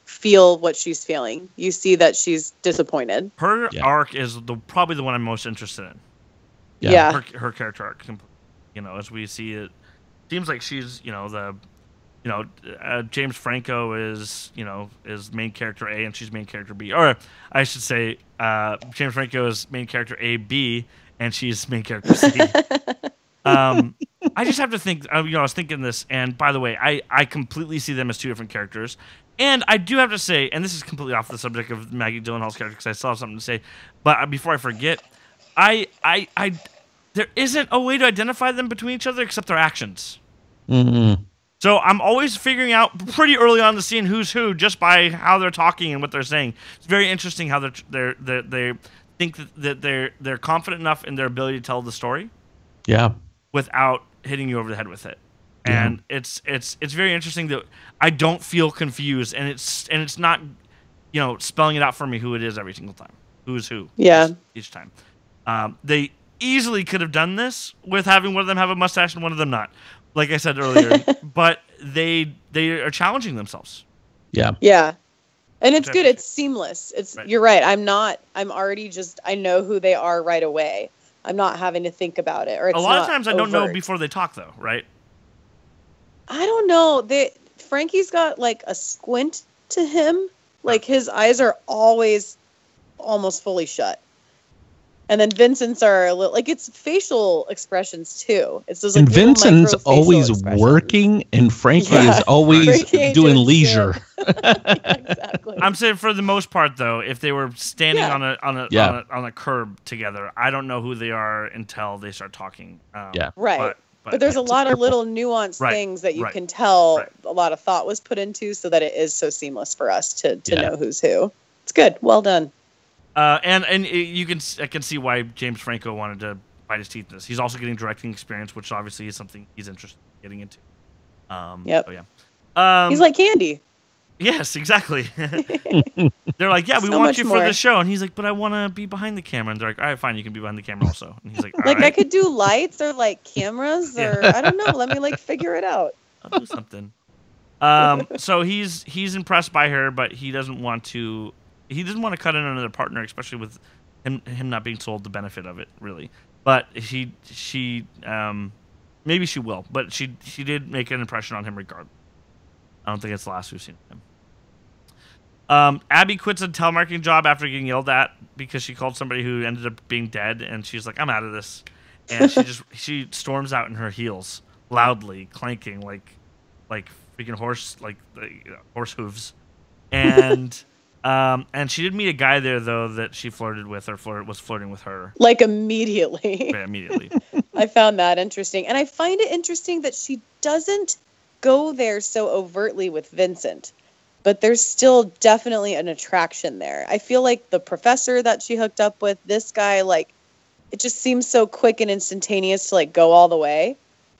Speaker 2: feel what she's feeling. You see that she's disappointed.
Speaker 1: Her arc is probably the one I'm most interested in.
Speaker 2: Yeah.
Speaker 1: Her character arc, as we see it, seems like she's, James Franco is main character A and she's main character B. Or I should say, James Franco is main character A, B, and she's main character C. I just have to think, I was thinking this, and by the way, I completely see them as two different characters. And I do have to say, and this is completely off the subject of Maggie Gyllenhaal's character because I still have something to say, but before I forget, there isn't a way to identify them between each other except their actions.
Speaker 3: Mm-hmm.
Speaker 1: So I'm always figuring out pretty early on the scene who's who just by how they're talking and what they're saying. It's very interesting how they think that they're confident enough in their ability to tell the story.
Speaker 3: Yeah.
Speaker 1: Without hitting you over the head with it.
Speaker 3: Yeah.
Speaker 1: And it's very interesting that I don't feel confused, and it's not, spelling it out for me who it is every single time. Who's who.
Speaker 2: Yeah.
Speaker 1: Each time. They easily could have done this with having one of them have a mustache and one of them not. Like I said earlier, but they are challenging themselves.
Speaker 3: Yeah.
Speaker 2: Yeah. And it's good. It's seamless. You're right. I'm already I know who they are right away. I'm not having to think about it. Or it's
Speaker 1: a lot of times
Speaker 2: overt.
Speaker 1: I don't know before they talk, though, right?
Speaker 2: I don't know. Frankie's got like a squint to him. Like his eyes are always almost fully shut. And then Vincent's are a little, like, it's facial expressions too. It's those, like,
Speaker 3: and Vincent's always
Speaker 2: expressions.
Speaker 3: working, and Frankie is always doing leisure.
Speaker 2: Exactly.
Speaker 1: I'm saying for the most part, though, if they were standing on a curb together, I don't know who they are until they start talking.
Speaker 2: Right. But there's a lot of little nuanced things that you can tell a lot of thought was put into, so that it is so seamless for us to know who's who. It's good. Well done.
Speaker 1: And I can see why James Franco wanted to bite his teeth in this. He's also getting directing experience, which obviously is something he's interested in getting into.
Speaker 2: Yep.
Speaker 1: So yeah.
Speaker 2: He's like Candy.
Speaker 1: Yes, exactly. They're like, yeah, we want you for the show, and he's like, but I want to be behind the camera. And they're like, all right, fine, you can be behind the camera also. And he's like, all right.
Speaker 2: I could do lights or like cameras or I don't know. Let me figure it out.
Speaker 1: I'll do something. So he's impressed by her, but he doesn't want to. He doesn't want to cut in on another partner, especially with him not being sold the benefit of it, really. But she maybe she will, but she did make an impression on him regardless. I don't think it's the last we've seen of him. Abby quits a telemarketing job after getting yelled at because she called somebody who ended up being dead, and she's like, I'm out of this. And she storms out in her heels, loudly clanking like freaking horse hooves. And she did meet a guy there, though, that she flirted with or was flirting with her.
Speaker 2: Like immediately.
Speaker 1: Yeah, immediately.
Speaker 2: I found that interesting. And I find it interesting that she doesn't go there so overtly with Vincent. But there's still definitely an attraction there. I feel like the professor that she hooked up with, this guy, it just seems so quick and instantaneous to, go all the way.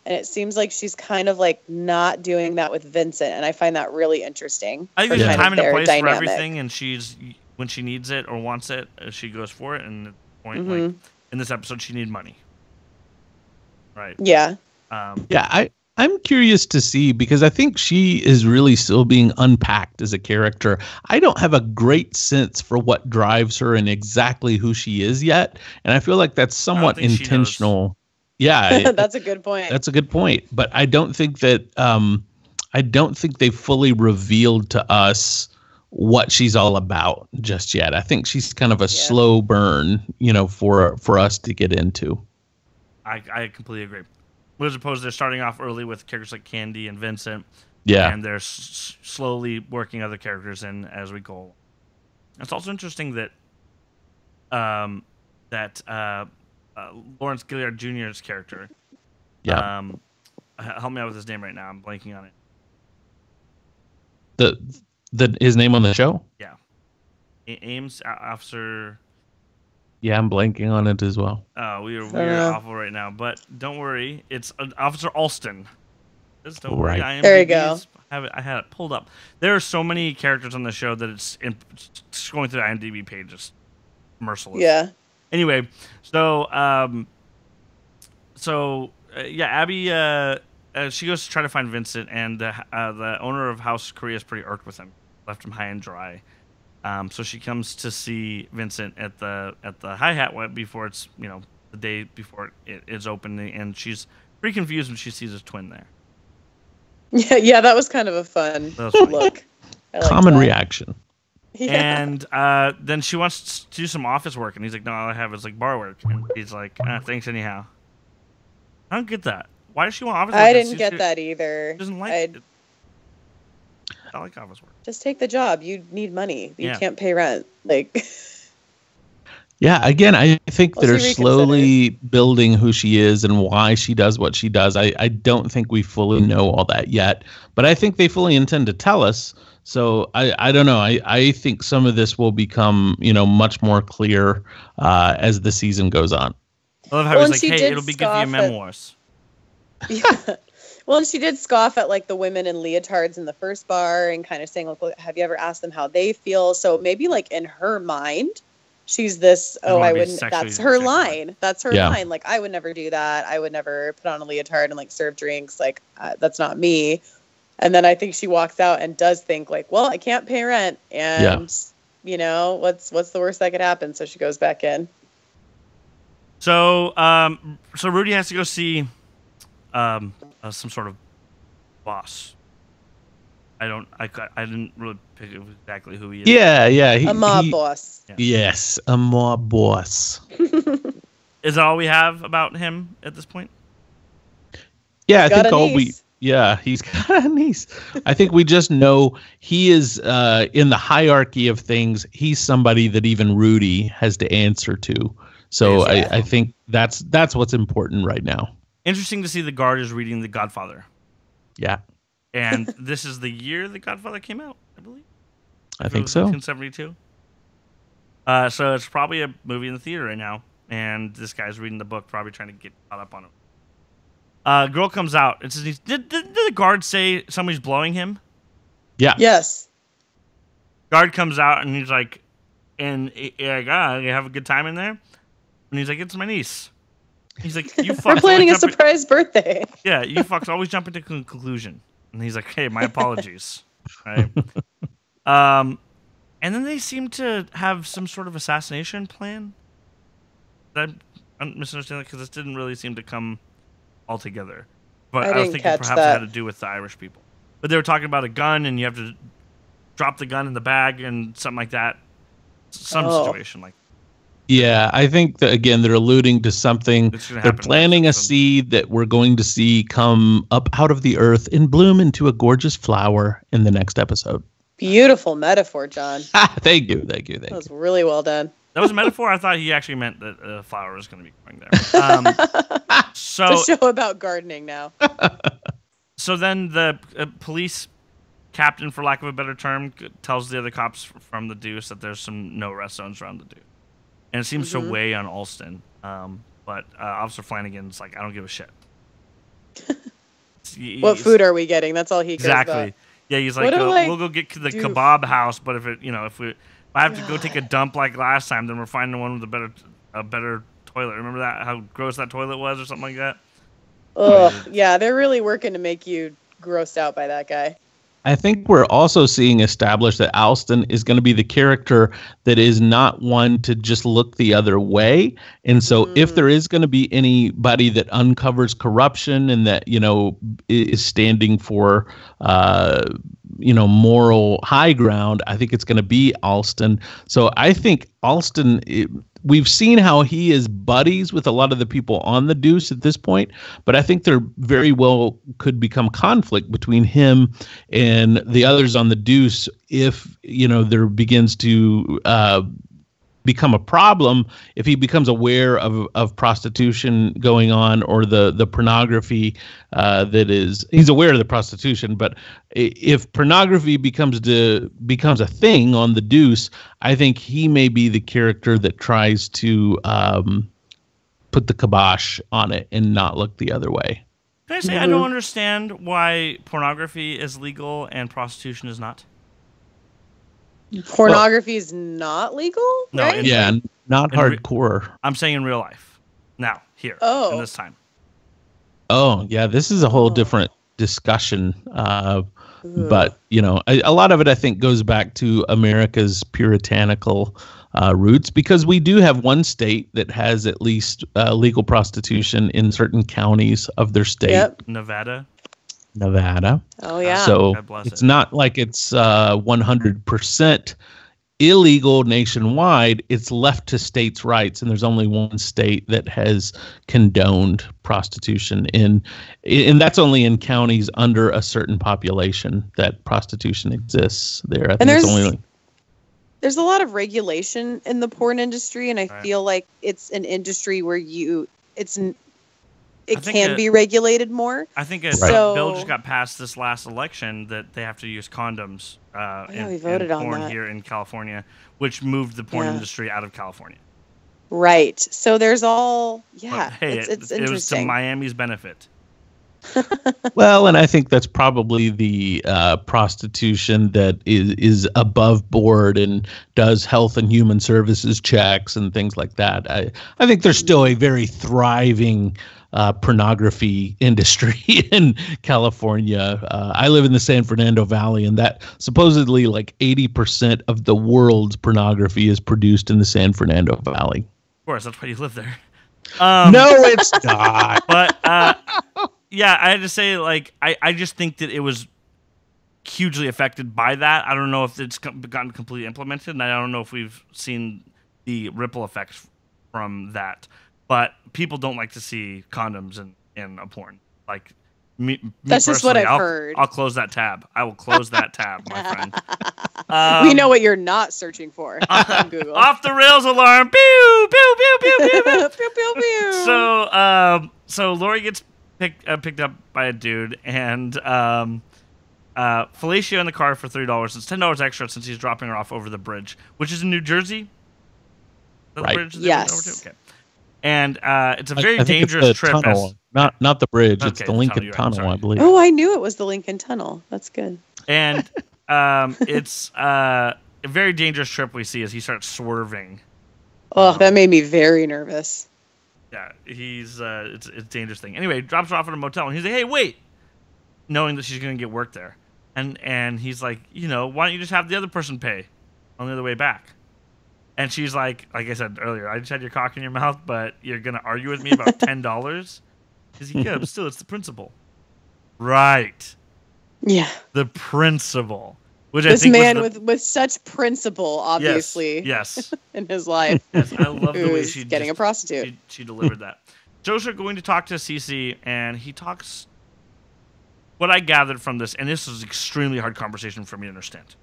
Speaker 2: And it seems like she's kind of not doing that with Vincent, and I find that really interesting.
Speaker 1: I think there's a time and a place for everything, and when she needs it or wants it, she goes for it. And at the point, in this episode, she needed money, right?
Speaker 2: Yeah.
Speaker 3: I'm curious to see, because I think she is really still being unpacked as a character. I don't have a great sense for what drives her and exactly who she is yet, and I feel like that's somewhat intentional. Yeah,
Speaker 2: that's a good point.
Speaker 3: That's a good point. But I don't think that they fully revealed to us what she's all about just yet. I think she's kind of a slow burn, for us to get into.
Speaker 1: I completely agree. As opposed to starting off early with characters like Candy and Vincent.
Speaker 3: Yeah,
Speaker 1: and they're slowly working other characters in as we go. It's also interesting that Lawrence Gilliard Jr.'s character.
Speaker 3: Yeah.
Speaker 1: Help me out with his name right now. I'm blanking on
Speaker 3: it. His name on the show?
Speaker 1: Yeah. Ames Officer.
Speaker 3: Yeah, I'm blanking on it as well.
Speaker 1: Oh, we're awful right now, but don't worry. It's Officer Alston. Just don't worry.
Speaker 2: There you go.
Speaker 1: I had it pulled up. There are so many characters on the show that it's going through the IMDb page is merciless.
Speaker 2: Yeah.
Speaker 1: Anyway, so Abby she goes to try to find Vincent, and the owner of House Korea is pretty irked with him, left him high and dry. So she comes to see Vincent at the hi-hat before it's the day before it is open, and she's pretty confused when she sees his twin there.
Speaker 2: Yeah, that was kind of a fun look.
Speaker 3: Common reaction.
Speaker 2: Yeah.
Speaker 1: And then she wants to do some office work, and he's like, no, all I have is bar work. And he's like, thanks anyhow. I don't get that. Why does she want office work?
Speaker 2: I didn't get that either.
Speaker 1: She doesn't like it. I like office work.
Speaker 2: Just take the job. You need money. You can't pay rent.
Speaker 3: Yeah, again, I think they're slowly building who she is and why she does what she does. I don't think we fully know all that yet, but I think they fully intend to tell us. So I don't know. I think some of this will become, much more clear as the season goes on.
Speaker 1: I love how he's like, hey, it'll be good for your memoirs.
Speaker 2: Yeah. Well, and she did scoff at like the women in leotards in the first bar and kind of saying, like, have you ever asked them how they feel? So maybe like in her mind, she's this, I wouldn't, that's her line. That's her line. Like, I would never do that. I would never put on a leotard and like serve drinks. Like, that's not me. And then I think she walks out and does think like, well, I can't pay rent. And, what's the worst that could happen? So she goes back in.
Speaker 1: So, so Rudy has to go see some sort of boss. I didn't really pick exactly who he is.
Speaker 3: Yeah.
Speaker 2: A mob boss.
Speaker 3: Yeah. Yes, a mob boss.
Speaker 1: Is that all we have about him at this point?
Speaker 3: Yeah, I think he's got a niece. I think we just know he is in the hierarchy of things. He's somebody that even Rudy has to answer to. So I think that's what's important right now.
Speaker 1: Interesting to see the guard is reading The Godfather.
Speaker 3: Yeah.
Speaker 1: And this is the year The Godfather came out, I believe.
Speaker 3: I think so.
Speaker 1: 1972. So it's probably a movie in the theater right now. And this guy's reading the book, probably trying to get caught up on it. Girl comes out. It says, did the guard say somebody's blowing him?
Speaker 3: Yeah.
Speaker 2: Yes.
Speaker 1: Guard comes out and he's like, you have a good time in there? And he's like, it's my niece. He's like, you fucks.
Speaker 2: We're planning a surprise birthday.
Speaker 1: Yeah, you fucks always jump into conclusion. And he's like, hey, my apologies. Right. And then they seem to have some sort of assassination plan. I'm misunderstanding because this didn't really seem to come all together. But I was thinking perhaps it had to do with the Irish people. But they were talking about a gun and you have to drop the gun in the bag and something like that. Some situation like that.
Speaker 3: Yeah, I think that, again, they're alluding to something. They're planting a seed that we're going to see come up out of the earth and bloom into a gorgeous flower in the next episode. Beautiful metaphor, John. Thank you. That was really well done.
Speaker 1: That was a metaphor? I thought he actually meant that a flower was going to be growing there. So
Speaker 2: it's a show about gardening now.
Speaker 1: So then the police captain, for lack of a better term, tells the other cops from the Deuce that there's some no-rest zones around the Deuce. And it seems to weigh on Alston. But Officer Flanagan's like, I don't give a shit.
Speaker 2: What food are we getting? That's all he cares
Speaker 1: exactly.
Speaker 2: about.
Speaker 1: Yeah, he's like, we'll go get to the kebab house, but if I have to go take a dump like last time, then we're finding one with a better toilet. Remember that? How gross that toilet was or something like that?
Speaker 2: Ugh, yeah, they're really working to make you grossed out by that guy.
Speaker 3: I think we're also seeing established that Alston is going to be the character that is not one to just look the other way. And so if there is going to be anybody that uncovers corruption and that, is standing for, moral high ground, I think it's going to be Alston. So I think Alston, we've seen how he is buddies with a lot of the people on the Deuce at this point, but I think there very well could become conflict between him and the others on the Deuce if, there begins to become a problem, if he becomes aware of prostitution going on or the pornography he's aware of the prostitution, but if pornography becomes a thing on the Deuce, I think he may be the character that tries to put the kibosh on it and not look the other way.
Speaker 1: Can I say I don't understand why pornography is legal and prostitution is not?
Speaker 2: Pornography is not legal?
Speaker 1: No,
Speaker 2: right?
Speaker 3: Not hardcore.
Speaker 1: I'm saying in real life. Now, here. In this time.
Speaker 3: Oh, yeah, this is a whole different discussion. But, a lot of it, I think, goes back to America's puritanical roots, because we do have one state that has at least legal prostitution in certain counties of their state.
Speaker 2: Yep.
Speaker 1: Nevada.
Speaker 2: Oh, yeah.
Speaker 3: So it's not like it's 100% illegal nationwide. It's left to states' rights, and there's only one state that has condoned prostitution and that's only in counties under a certain population that prostitution exists there. I think
Speaker 2: there's a lot of regulation in the porn industry, and I feel like it's an industry where it can be regulated more.
Speaker 1: I think a bill just got passed this last election that they have to use condoms
Speaker 2: we voted
Speaker 1: in porn
Speaker 2: on that
Speaker 1: here in California, which moved the porn industry out of California.
Speaker 2: Right. So there's all
Speaker 1: But, hey,
Speaker 2: it's
Speaker 1: it was
Speaker 2: interesting.
Speaker 1: to Miami's benefit.
Speaker 3: Well, and I think that's probably the prostitution that is above board and does health and human services checks and things like that. I think there's still a very thriving pornography industry in California. I live in the San Fernando Valley, and that supposedly like 80% of the world's pornography is produced in the San Fernando Valley.
Speaker 1: Of course, that's why you live there.
Speaker 3: No, it's not.
Speaker 1: But yeah, I had to say, like, I just think that it was hugely affected by that. I don't know if it's gotten completely implemented, and I don't know if we've seen the ripple effects from that. But people don't like to see condoms in a porn. Like, me
Speaker 2: that's just what I've heard.
Speaker 1: I'll close that tab. I will close that tab, my friend.
Speaker 2: We know what you're not searching for on Google.
Speaker 1: Off the rails alarm. Pew, pew, pew, pew, pew, pew.
Speaker 2: Pew, pew, pew.
Speaker 1: So Lori gets picked up by a dude, and fellatio in the car for $3. It's $10 extra since he's dropping her off over the bridge, which is in New Jersey.
Speaker 3: Right.
Speaker 1: Bridge
Speaker 2: yes.
Speaker 1: Okay. And it's a very dangerous
Speaker 3: it's the
Speaker 1: trip.
Speaker 3: Tunnel. Not the bridge. It's the Lincoln Tunnel, I believe.
Speaker 2: Oh, I knew it was the Lincoln Tunnel. That's good.
Speaker 1: And it's a very dangerous trip we see as he starts swerving.
Speaker 2: Oh, that made me very nervous.
Speaker 1: Yeah, he's it's a dangerous thing. Anyway, drops her off at a motel, and he's like, "Hey, wait!" Knowing that she's gonna get work there, and he's like, "You know, why don't you just have the other person pay on the other way back?" And she's like I said earlier, I just had your cock in your mouth, but you're gonna argue with me about $10? He's like, "Yeah, but still, it's the principle." Right.
Speaker 2: Yeah.
Speaker 1: The principle. Which
Speaker 2: this
Speaker 1: I think
Speaker 2: man with such principle, obviously,
Speaker 1: yes,
Speaker 2: in his life.
Speaker 1: Yes, I love the way she's
Speaker 2: getting a prostitute.
Speaker 1: She delivered that. Joe's going to talk to Cece, and he talks. What I gathered from this, and this is an extremely hard conversation for me to understand.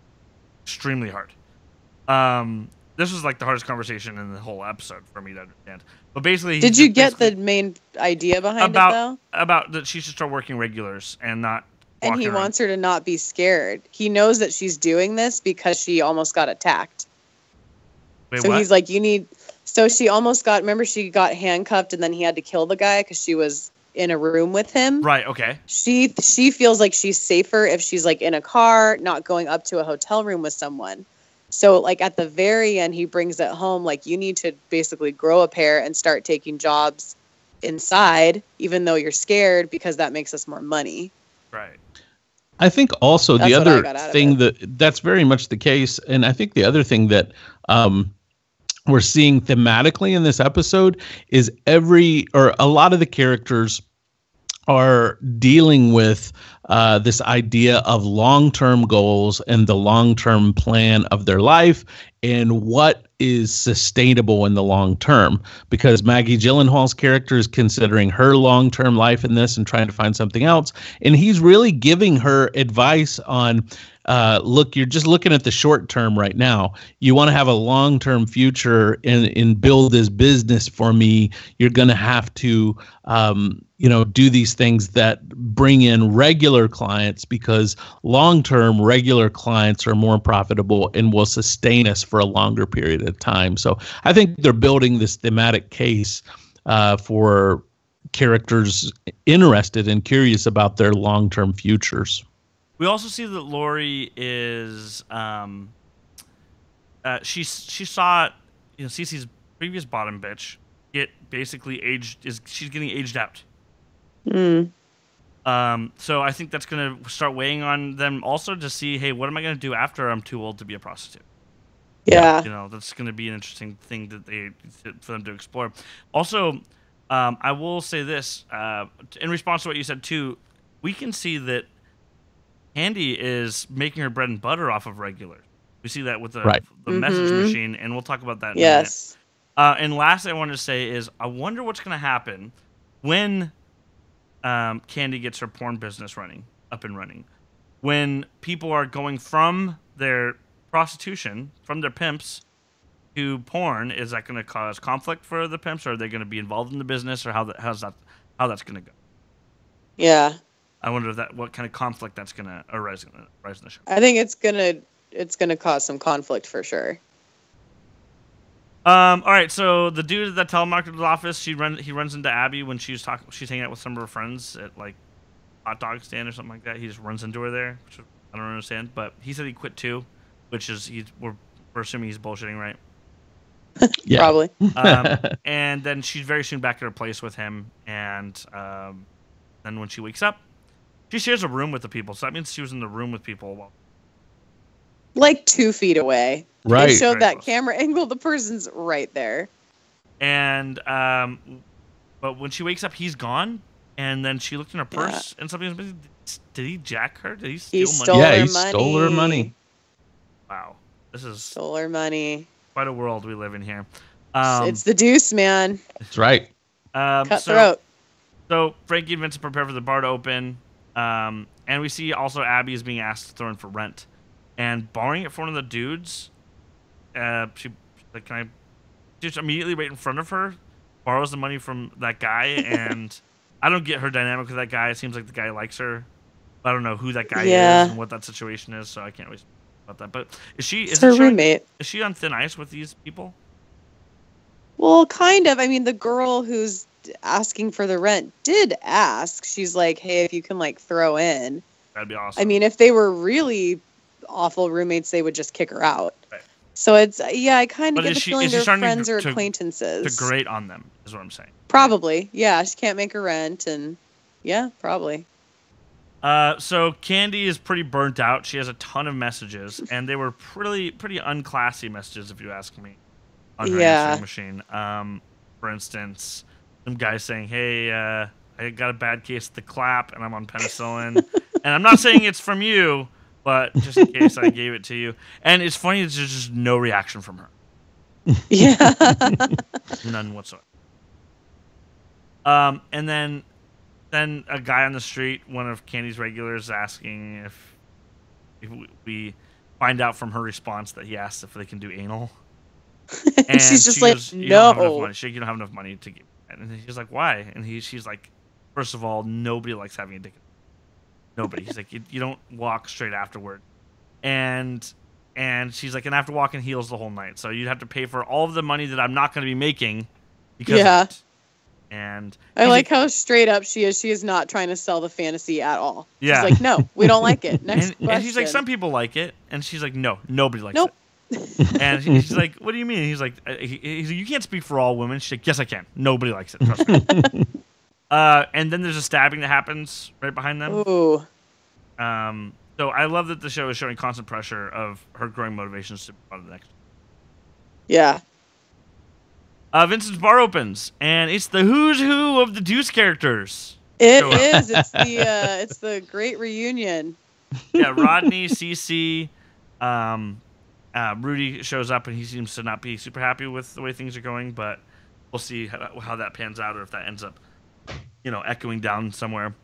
Speaker 1: Extremely hard. This was like the hardest conversation in the whole episode for me to understand. But basically,
Speaker 2: did you get the main idea behind it though?
Speaker 1: About that she should start working regulars and not.
Speaker 2: And he wants her to not be scared. He knows that she's doing this because she almost got attacked.
Speaker 1: Wait,
Speaker 2: so
Speaker 1: what?
Speaker 2: he's like, you need. So she almost got. Remember, she got handcuffed, and then he had to kill the guy because she was in a room with him.
Speaker 1: Right. Okay.
Speaker 2: She feels like she's safer if she's like in a car, not going up to a hotel room with someone. So like at the very end, he brings it home. Like you need to basically grow a pair and start taking jobs inside, even though you're scared, because that makes us more money.
Speaker 1: Right.
Speaker 3: I think also the other thing that's very much the case, and I think the other thing that we're seeing thematically in this episode is a lot of the characters are dealing with this idea of long-term goals and the long-term plan of their life and what is sustainable in the long term, because Maggie Gyllenhaal's character is considering her long-term life in this and trying to find something else. And he's really giving her advice on, look, you're just looking at the short term right now. You want to have a long-term future and build this business for me. You're going to have to, do these things that bring in regular clients, because long-term regular clients are more profitable and will sustain us for a longer period of time. So I think they're building this thematic case for characters interested and curious about their long-term futures.
Speaker 1: We also see that Lori is she saw Cece's previous bottom bitch get basically she's getting aged out. So I think that's going to start weighing on them also to see, hey, what am I going to do after I'm too old to be a prostitute?
Speaker 2: Yeah.
Speaker 1: That's going to be an interesting thing for them to explore. Also, I will say this, in response to what you said too, we can see that Candy is making her bread and butter off of regulars. We see that with the message machine, and we'll talk about that in a minute. And last I wanted to say is, I wonder what's going to happen when Candy gets her porn business up and running. When people are going from their prostitution, from their pimps, to porn, is that going to cause conflict for the pimps, or are they going to be involved in the business, or how's that how that's gonna go.
Speaker 2: Yeah.
Speaker 1: I wonder what kind of conflict that's gonna arise in the show.
Speaker 2: I think it's gonna cause some conflict for sure.
Speaker 1: All right, so the dude at the telemarketer's office, he runs into Abby when she's hanging out with some of her friends at like hot dog stand or something like that. He just runs into her there, which I don't understand. But he said he quit too, which is we're assuming he's bullshitting, right?
Speaker 3: Yeah.
Speaker 2: Probably.
Speaker 1: And then she's very soon back at her place with him, and then when she wakes up, she shares a room with the people. So that means she was in the room with people.
Speaker 2: Like 2 feet away.
Speaker 3: Right.
Speaker 2: They showed
Speaker 1: Very
Speaker 2: that
Speaker 1: close.
Speaker 2: camera angle. The person's right there.
Speaker 1: And but when she wakes up, he's gone. And then she looked in her purse, and something was missing. Did he jack her? Did he steal money?
Speaker 2: stole
Speaker 3: Yeah,
Speaker 2: her
Speaker 3: he stole her money.
Speaker 1: Wow, this is
Speaker 2: Stole her money.
Speaker 1: quite a world we live in here.
Speaker 2: It's the Deuce, man.
Speaker 3: That's right.
Speaker 2: Cutthroat.
Speaker 1: So Frankie and Vincent prepare for the bar to open, and we see also Abby is being asked to throw in for rent, and borrowing it from one of the dudes. She's like, "Can I?" Just immediately right in front of her, borrows the money from that guy, and I don't get her dynamic with that guy. It seems like the guy likes her. I don't know who that guy
Speaker 2: Yeah.
Speaker 1: is and what that situation is, so I can't really speak about that. But
Speaker 2: It's her roommate.
Speaker 1: Is she on thin ice with these people?
Speaker 2: Well, kind of. I mean, the girl who's asking for the rent did ask. She's like, "Hey, if you can like throw in."
Speaker 1: That'd be awesome.
Speaker 2: I mean, if they were really awful roommates, they would just kick her out.
Speaker 1: Right.
Speaker 2: So it's I kind
Speaker 1: But
Speaker 2: of get
Speaker 1: is
Speaker 2: the
Speaker 1: she-
Speaker 2: feeling
Speaker 1: is she
Speaker 2: they're
Speaker 1: starting
Speaker 2: friends or
Speaker 1: to
Speaker 2: acquaintances.
Speaker 1: to grate on them is what I'm saying.
Speaker 2: Probably, yeah. She can't make her rent, and yeah, probably.
Speaker 1: So Candy is pretty burnt out. She has a ton of messages, and they were pretty unclassy messages, if you ask me, on her
Speaker 2: Yeah.
Speaker 1: answering machine. For instance, some guy saying, "Hey, I got a bad case of the clap, and I'm on penicillin, and I'm not saying it's from you, but just in case I gave it to you." And it's funny, there's just no reaction from her,
Speaker 2: Yeah.
Speaker 1: none whatsoever. And then a guy on the street, one of Candy's regulars, asking if we find out from her response that he asked if they can do anal. And
Speaker 2: She's just
Speaker 1: she
Speaker 2: like,
Speaker 1: goes, "You don't have enough
Speaker 2: no.
Speaker 1: money." She's like, "You don't have enough money to give." And he's like, "Why?" And she's like, "First of all, nobody likes having a dick. Nobody." He's like, you don't walk straight afterward. And she's like, "And I have to walk in heels the whole night. So you'd have to pay for all of the money that I'm not going to be making because
Speaker 2: Yeah.
Speaker 1: of it." And
Speaker 2: I
Speaker 1: he's
Speaker 2: like how straight up she is. She is not trying to sell the fantasy at all.
Speaker 1: Yeah.
Speaker 2: She's like, "No, we don't like it." Next
Speaker 1: and
Speaker 2: question.
Speaker 1: he's like, "Some people like it," and she's like, "No, nobody likes
Speaker 2: Nope.
Speaker 1: it." And she's like, "What do you mean?" He's like, he's like, "You can't speak for all women." She's like, "Yes, I can. Nobody likes it. Trust me." And then there's a stabbing that happens right behind them.
Speaker 2: Ooh.
Speaker 1: So I love that the show is showing constant pressure of her growing motivations to be part of the next.
Speaker 2: Yeah.
Speaker 1: Vincent's bar opens, and it's the who's who of the Deuce characters.
Speaker 2: It
Speaker 1: Show up.
Speaker 2: is. It's the great reunion.
Speaker 1: Yeah, Rodney, Cece, Rudy shows up, and he seems to not be super happy with the way things are going, but we'll see how that pans out, or if that ends up, echoing down somewhere.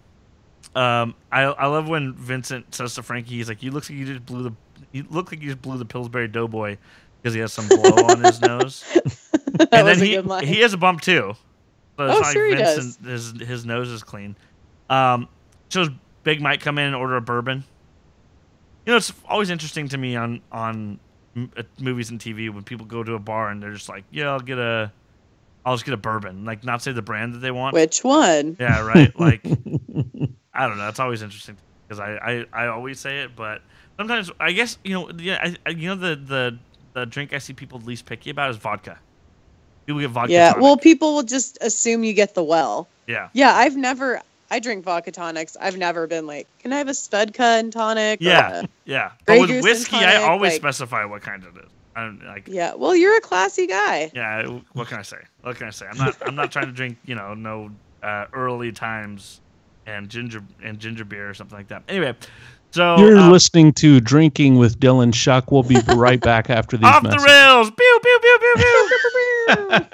Speaker 1: I love when Vincent says to Frankie, he's like, "You look like you just blew the Pillsbury Doughboy," because he has some blow on his nose.
Speaker 2: That
Speaker 1: And
Speaker 2: was
Speaker 1: then
Speaker 2: a good line.
Speaker 1: he has a bump too. So it's
Speaker 2: Oh,
Speaker 1: not
Speaker 2: sure
Speaker 1: like
Speaker 2: he
Speaker 1: Vincent, his nose is clean. Shows Big Mike come in and order a bourbon. It's always interesting to me on movies and TV when people go to a bar and they're just like, "Yeah, I'll just get a bourbon," like not say the brand that they want.
Speaker 2: Which one?
Speaker 1: Yeah, right. Like, I don't know. It's always interesting because I always say it, but sometimes I guess the drink I see people least picky about is vodka. People get vodka.
Speaker 2: Yeah.
Speaker 1: tonic.
Speaker 2: Well, people will just assume you get the well.
Speaker 1: Yeah.
Speaker 2: Yeah. I drink vodka tonics. I've never been like, "Can I have a Spudka and tonic?" Or
Speaker 1: Yeah.
Speaker 2: a-"
Speaker 1: Yeah.
Speaker 2: Grey
Speaker 1: But
Speaker 2: Goose
Speaker 1: with
Speaker 2: and
Speaker 1: whiskey, I
Speaker 2: tonic,
Speaker 1: always
Speaker 2: like-
Speaker 1: specify what kind it is. I'm like,
Speaker 2: Yeah. Well, you're a classy guy.
Speaker 1: yeah. What can I say? I'm not trying to drink, no early times and ginger beer or something like that. Anyway, so
Speaker 3: You're listening to Drinking with Dylan Shuck. We'll be right back after these
Speaker 1: off
Speaker 3: messages.
Speaker 1: the rails. Pew pew pew pew pew.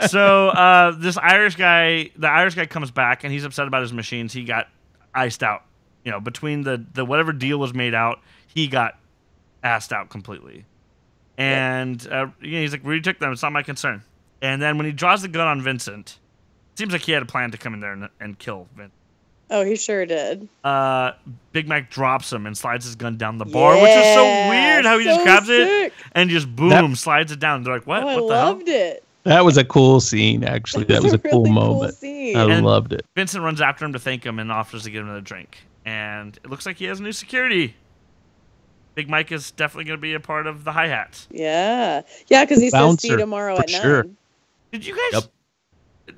Speaker 1: So the Irish guy comes back and he's upset about his machines. He got iced out. Between the whatever deal was made out, he got assed out completely. And he's like, "Rudy took them. It's not my concern." And then when he draws the gun on Vincent, seems like he had a plan to come in there and kill Vince.
Speaker 2: Oh, he sure did.
Speaker 1: Big Mike drops him and slides his gun down the bar, which is so weird how he just grabs it and just boom, slides it down. They're like, what?
Speaker 2: Oh,
Speaker 1: what the
Speaker 2: I
Speaker 1: hell?
Speaker 2: loved it.
Speaker 3: That was a cool scene, actually. That was a cool
Speaker 2: really
Speaker 3: moment.
Speaker 2: Scene.
Speaker 3: I loved it.
Speaker 1: Vincent runs after him to thank him and offers to get him another drink. And it looks like he has new security. Big Mike is definitely going to be a part of the hi-hats.
Speaker 2: Yeah, because he says see you
Speaker 3: Bouncer,
Speaker 2: tomorrow
Speaker 3: for
Speaker 2: at 9.
Speaker 3: sure.
Speaker 1: Did you guys?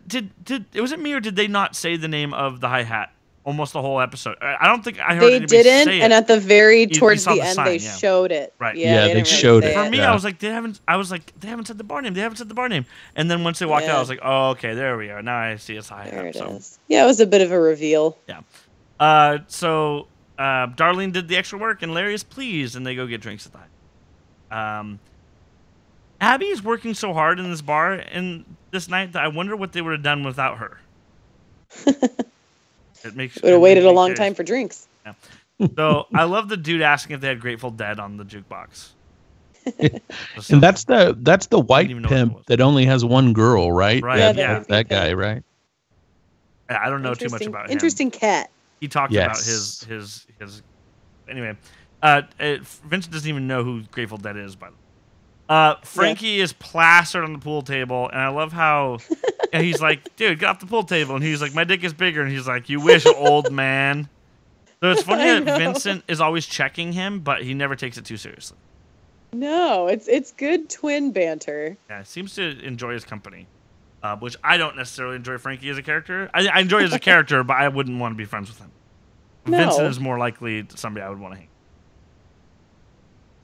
Speaker 1: Did was it me or did they not say the name of the hi-hat almost the whole episode? I don't think I heard
Speaker 2: they
Speaker 1: anybody
Speaker 2: didn't,
Speaker 1: say it.
Speaker 2: and at the very
Speaker 1: You
Speaker 2: towards
Speaker 1: saw
Speaker 2: the
Speaker 1: the
Speaker 2: end
Speaker 1: sign,
Speaker 2: they
Speaker 1: yeah.
Speaker 2: showed it.
Speaker 1: Right.
Speaker 3: Yeah,
Speaker 2: they
Speaker 3: they
Speaker 2: didn't
Speaker 3: showed
Speaker 2: really
Speaker 3: it.
Speaker 2: say
Speaker 1: For me,
Speaker 3: Yeah.
Speaker 1: I was like, they haven't said the bar name. They haven't said the bar name. And then once they walked out, I was like, oh, okay, there we are. Now I see it's hi-hat.
Speaker 2: There it is. Yeah, it was a bit of a reveal.
Speaker 1: Yeah. So Darlene did the extra work, and Larry is pleased, and they go get drinks at the hi. Abby is working so hard in this bar and this night that I wonder what they would have done without her. It makes
Speaker 2: Would have waited a long
Speaker 1: curious.
Speaker 2: time for drinks.
Speaker 1: So I love the dude asking if they had Grateful Dead on the jukebox.
Speaker 3: And that's the white
Speaker 1: even know what it
Speaker 3: pimp
Speaker 1: was.
Speaker 3: that only has one girl, right?
Speaker 1: Right,
Speaker 2: Yeah,
Speaker 1: yeah.
Speaker 3: That guy, right?
Speaker 1: I don't know too much about him.
Speaker 2: Interesting cat.
Speaker 1: He talked
Speaker 3: Yes.
Speaker 1: about his. Anyway, Vincent doesn't even know who Grateful Dead is, by the way. Frankie is plastered on the pool table, and I love how and he's like, "Dude, get off the pool table," and he's like, "My dick is bigger," and he's like, "You wish, old man." So it's funny
Speaker 2: I
Speaker 1: that
Speaker 2: know.
Speaker 1: Vincent is always checking him, but he never takes it too seriously.
Speaker 2: No, it's good twin banter.
Speaker 1: Yeah, he seems to enjoy his company, which I don't necessarily enjoy Frankie as a character. I enjoy him as a character, but I wouldn't want to be friends with him.
Speaker 2: No.
Speaker 1: Vincent is more likely somebody I would want to hang.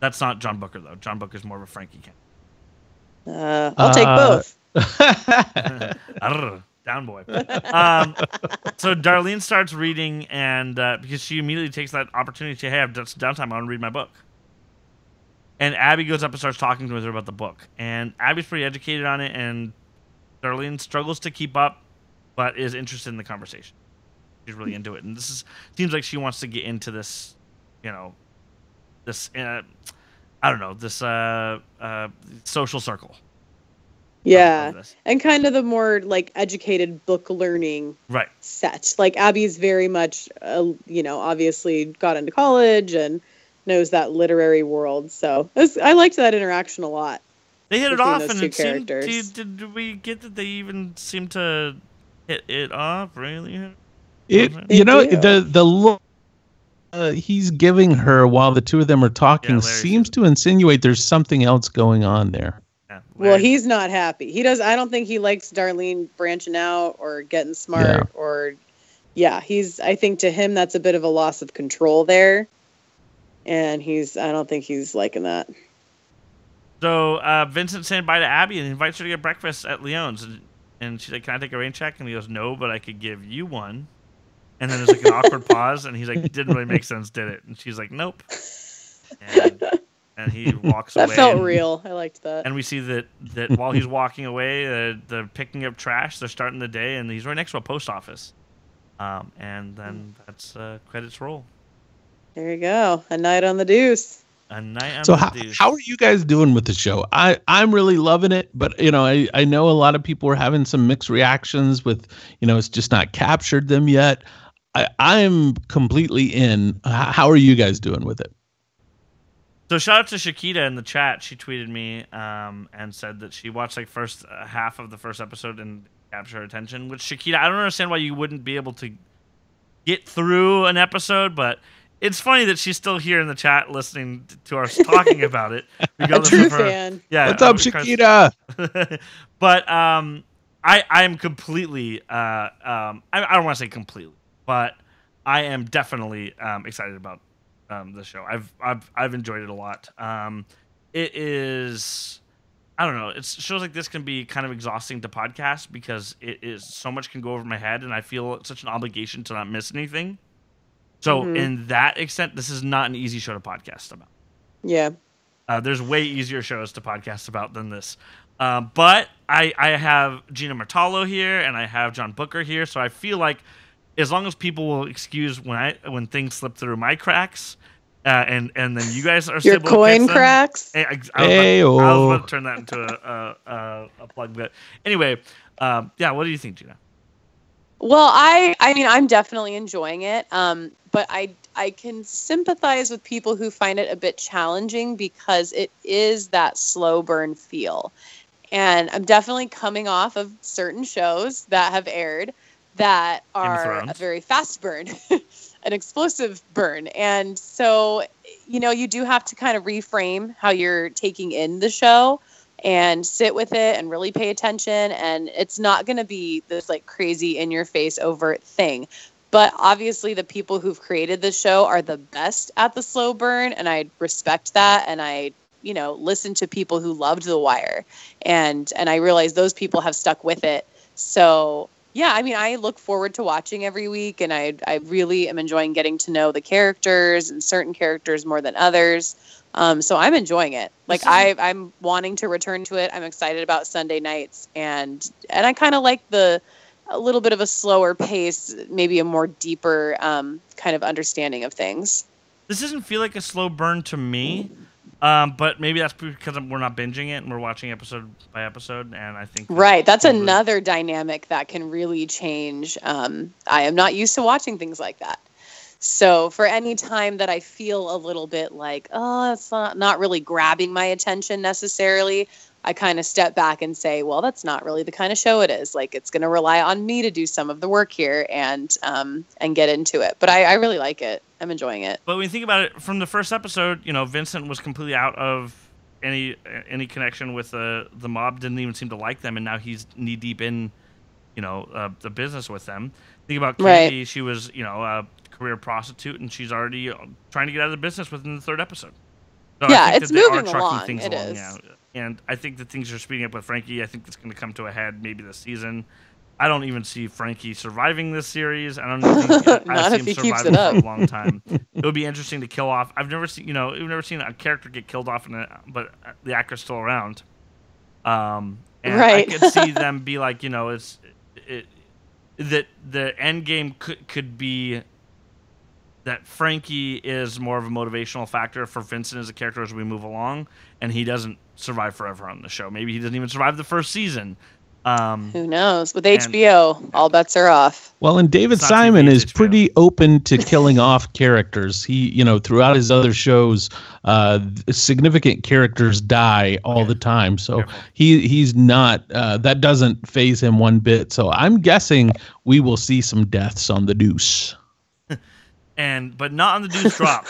Speaker 1: That's not John Booker, though. John Booker's more of a Frankie cat.
Speaker 2: I'll take both.
Speaker 1: Arr, down boy. So Darlene starts reading, and because she immediately takes that opportunity to, hey, I have downtime, I want to read my book. And Abby goes up and starts talking with her about the book. And Abby's pretty educated on it, and Darlene struggles to keep up, but is interested in the conversation. She's really into it. And seems like she wants to get into this, this, I don't know, this social circle.
Speaker 2: Yeah,
Speaker 1: of this.
Speaker 2: and kind of the more like educated book learning
Speaker 1: Right.
Speaker 2: set. Like Abby's very much, obviously got into college and knows that literary world. So I liked that interaction a lot.
Speaker 1: They hit it
Speaker 2: between
Speaker 1: off,
Speaker 2: those
Speaker 1: and
Speaker 2: two
Speaker 1: it seemed.
Speaker 2: characters.
Speaker 1: Did we get that they even seem to hit it off? Really?
Speaker 2: They do.
Speaker 3: The look he's giving her while the two of them are talking
Speaker 1: Larry
Speaker 3: seems
Speaker 1: says
Speaker 3: to insinuate there's something else going on there.
Speaker 1: Yeah,
Speaker 2: Well,
Speaker 1: Larry-
Speaker 2: he's not happy. I don't think he likes Darlene branching out or getting smart I think to him that's a bit of a loss of control there. And I don't think he's liking that.
Speaker 1: So Vincent's saying bye to Abby and invites her to get breakfast at Leon's. And she's like, can I take a rain check? And he goes, no, but I could give you one. And then there's like an awkward pause. And he's like, it didn't really make sense, did it? And she's like, nope. And he walks away.
Speaker 2: That felt real. I liked that.
Speaker 1: And we see that while he's walking away, they're picking up trash. They're starting the day. And he's right next to a post office. And then that's credits roll.
Speaker 2: There you go. A night on the Deuce.
Speaker 1: A night on
Speaker 3: So
Speaker 1: the Deuce.
Speaker 3: how are you guys doing with the show? I'm really loving it, but I know a lot of people are having some mixed reactions with, it's just not captured them yet. I'm completely in. How are you guys doing with it?
Speaker 1: So shout out to Shakita in the chat. She tweeted me and said that she watched like first half of the first episode and capture her attention. Which Shakita, I don't understand why you wouldn't be able to get through an episode, but it's funny that she's still here in the chat listening to us talking about it.
Speaker 2: A
Speaker 1: regardless
Speaker 2: true
Speaker 1: of her-
Speaker 2: fan.
Speaker 1: Yeah.
Speaker 3: What's up, Shakita?
Speaker 1: But I'm completely I don't want to say completely, but I am definitely excited about the show. I've enjoyed it a lot. It is, I don't know, shows like this can be kind of exhausting to podcast because it is so much can go over my head, and I feel such an obligation to not miss anything. So in that extent, this is not an easy show to podcast about.
Speaker 2: Yeah.
Speaker 1: There's way easier shows to podcast about than this. But I have Gina Martalo here, and I have John Booker here, so I feel like as long as people will excuse when things slip through my cracks, and then you guys are
Speaker 2: Your
Speaker 1: able to
Speaker 2: coin
Speaker 1: fix them.
Speaker 2: cracks.
Speaker 1: I was about to turn that into a plug, but anyway, what do you think, Gina?
Speaker 2: Well, I mean, I'm definitely enjoying it. But I can sympathize with people who find it a bit challenging because it is that slow burn feel. And I'm definitely coming off of certain shows that have aired that are a very fast burn, an explosive burn. And so, you do have to kind of reframe how you're taking in the show and sit with it and really pay attention. And it's not going to be this like crazy in your face overt thing. But obviously the people who've created the show are the best at the slow burn. And I respect that. And I listen to people who loved The Wire, and I realize those people have stuck with it. So yeah, I mean, I look forward to watching every week, and I really am enjoying getting to know the characters and certain characters more than others. So I'm enjoying it. Like I'm wanting to return to it. I'm excited about Sunday nights, and I kind of like a little bit of a slower pace, maybe a more deeper kind of understanding of things.
Speaker 1: This doesn't feel like a slow burn to me. But maybe that's because we're not binging it and we're watching episode by episode, and I think
Speaker 2: that's another dynamic that can really change. I am not used to watching things like that, so for any time that I feel a little bit like, oh, it's not really grabbing my attention necessarily, I kind of step back and say, well, that's not really the kind of show it is. Like, it's going to rely on me to do some of the work here and get into it. But I really like it. I'm enjoying it.
Speaker 1: But when you think about it, from the first episode, Vincent was completely out of any connection with the mob. Didn't even seem to like them, and now he's knee deep in, the business with them. Think about Candy. Right. She was, a career prostitute, and she's already trying to get out of the business within the third episode. So
Speaker 2: yeah, it's moving along. It is.
Speaker 1: Yeah. And I think that things are speeding up with Frankie. I think it's going to come to a head maybe this season. I don't even see Frankie surviving this series. I don't think I see him surviving for a long time. It would be interesting to kill off. I've never seen, we've never seen a character get killed off but the actor's still around. And right. I could see them be like, that the end game could be that Frankie is more of a motivational factor for Vincent as a character as we move along, and he doesn't survive forever on the show. Maybe he doesn't even survive the first season.
Speaker 2: Who knows? With HBO, all bets are off.
Speaker 3: Well, and David Simon is pretty open to killing off characters. He, throughout his other shows, significant characters die all the time. So he's not, that doesn't faze him one bit. So I'm guessing we will see some deaths on the Deuce.
Speaker 1: But not on the Deuce drop.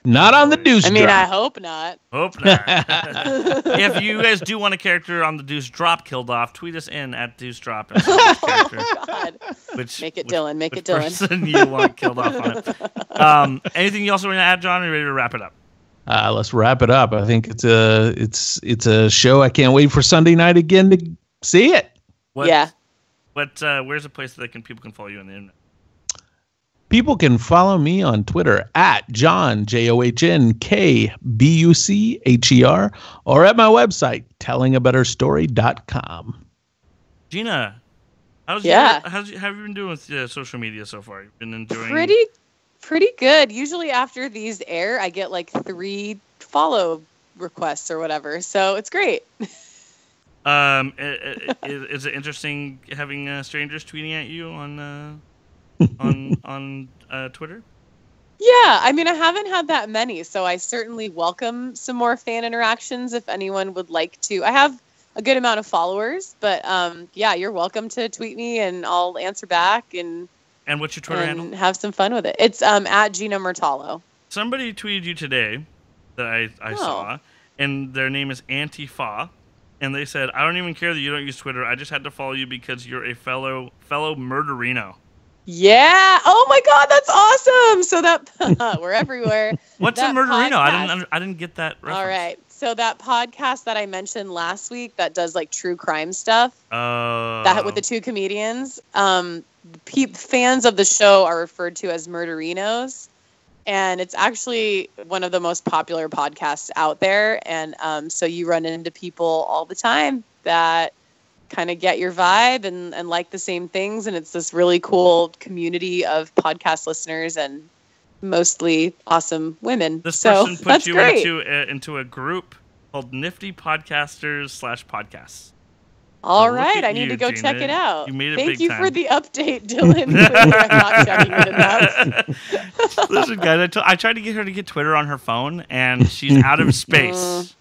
Speaker 3: Not on the Deuce drop.
Speaker 2: I hope not.
Speaker 1: Hope not. If you guys do want a character on the Deuce drop killed off, tweet us in at Deuce drop. And
Speaker 2: God. Make it Dylan. Make it Dylan.
Speaker 1: Person you want killed off on it. Anything you also want to add, John? Are you ready to wrap it up?
Speaker 3: Let's wrap it up. I think it's a show I can't wait for Sunday night again to see it.
Speaker 1: Where's a place that people can follow you on the internet?
Speaker 3: People can follow me on Twitter at John, JOHNKBUCHER, or at my website, tellingabetterstory.com.
Speaker 1: Gina, have you been doing with social media so far? You've been enjoying
Speaker 2: pretty good. Usually after these air, I get like 3 follow requests or whatever, so it's great.
Speaker 1: Is it interesting having strangers tweeting at you on Twitter?
Speaker 2: Yeah, I mean, I haven't had that many, so I certainly welcome some more fan interactions if anyone would like to. I have a good amount of followers, but yeah, you're welcome to tweet me and I'll answer back and
Speaker 1: what's your Twitter handle?
Speaker 2: Have some fun with it. It's at Gina Murtalo.
Speaker 1: Somebody tweeted you today that I saw, and their name is Antifa, and they said, "I don't even care that you don't use Twitter. I just had to follow you because you're a fellow murderino."
Speaker 2: Yeah. Oh my God, that's awesome. So that we're everywhere.
Speaker 1: What's a murderino? I didn't get that reference.
Speaker 2: All right. So that podcast that I mentioned last week that does like true crime stuff. That with the 2 comedians. Fans of the show are referred to as murderinos, and it's actually one of the most popular podcasts out there. And so you run into people all the time that kind of get your vibe and like the same things, and it's this really cool community of podcast listeners and mostly awesome women.
Speaker 1: This person put you into a group called Nifty Podcasters /podcasts.
Speaker 2: All
Speaker 1: Look
Speaker 2: right,
Speaker 1: at
Speaker 2: I need
Speaker 1: you,
Speaker 2: to go
Speaker 1: Gina.
Speaker 2: check it out.
Speaker 1: You made it
Speaker 2: Thank
Speaker 1: big
Speaker 2: you
Speaker 1: time.
Speaker 2: for the update, Dylan. Clearly I'm not checking it enough.
Speaker 1: Listen, guys, I tried to get her to get Twitter on her phone, and she's out of space.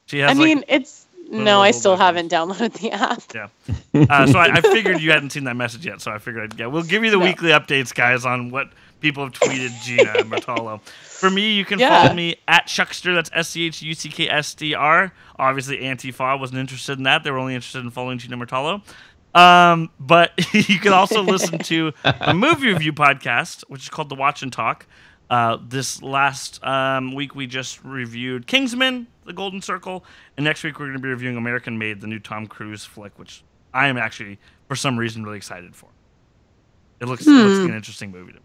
Speaker 1: She has.
Speaker 2: I mean, it's no, I
Speaker 1: little
Speaker 2: still
Speaker 1: buttons.
Speaker 2: haven't downloaded the app.
Speaker 1: Yeah. So I figured you hadn't seen that message yet, so I figured we'll give you the
Speaker 2: No.
Speaker 1: weekly updates, guys, on what people have tweeted Gina Mertolo. For me, you can
Speaker 2: Yeah.
Speaker 1: follow me at Shuckster. That's SCHUCKSDR. Obviously, Antifa wasn't interested in that. They were only interested in following Gina Mertolo. But you can also listen to a movie review podcast, which is called The Watch and Talk. This last week, we just reviewed Kingsman, The Golden Circle, and next week we're going to be reviewing American Made, the new Tom Cruise flick, which I am actually, for some reason, really excited for. It looks like an interesting movie to me.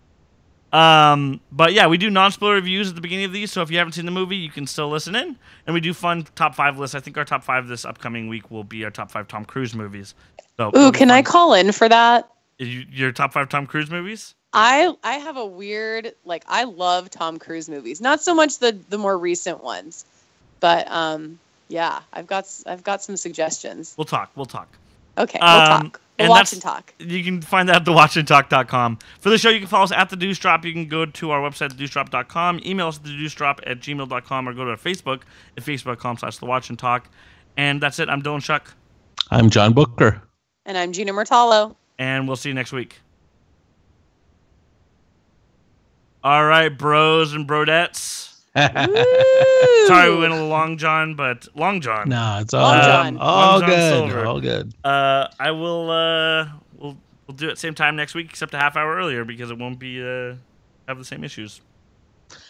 Speaker 1: But yeah, we do non-spoiler reviews at the beginning of these, so if you haven't seen the movie, you can still listen in. And we do fun top 5 lists. I think our top 5 this upcoming week will be our top 5 Tom Cruise movies. So
Speaker 2: Ooh, can I call in for that?
Speaker 1: Your top 5 Tom Cruise movies?
Speaker 2: I have a weird, like, I love Tom Cruise movies. Not so much the more recent ones, but yeah, I've got some suggestions.
Speaker 1: We'll talk.
Speaker 2: Okay, we'll talk. We'll watch and talk.
Speaker 1: You can find that at thewatchandtalk.com. For the show, you can follow us at The Deuce Drop. You can go to our website, thedeucedrop.com, email us at thedeucedrop@gmail.com, or go to our Facebook at facebook.com/thewatchandtalk. And that's it. I'm Dylan Shuck.
Speaker 3: I'm John Booker.
Speaker 2: And I'm Gina Mertolo.
Speaker 1: And we'll see you next week. All right, bros and brodettes. Sorry we went a little long John, but Long John.
Speaker 3: No, it's
Speaker 2: Long John.
Speaker 3: all
Speaker 1: Long John
Speaker 3: good.
Speaker 1: Silver.
Speaker 3: All good.
Speaker 1: I will we'll do it same time next week, except a half hour earlier because it won't be have the same issues.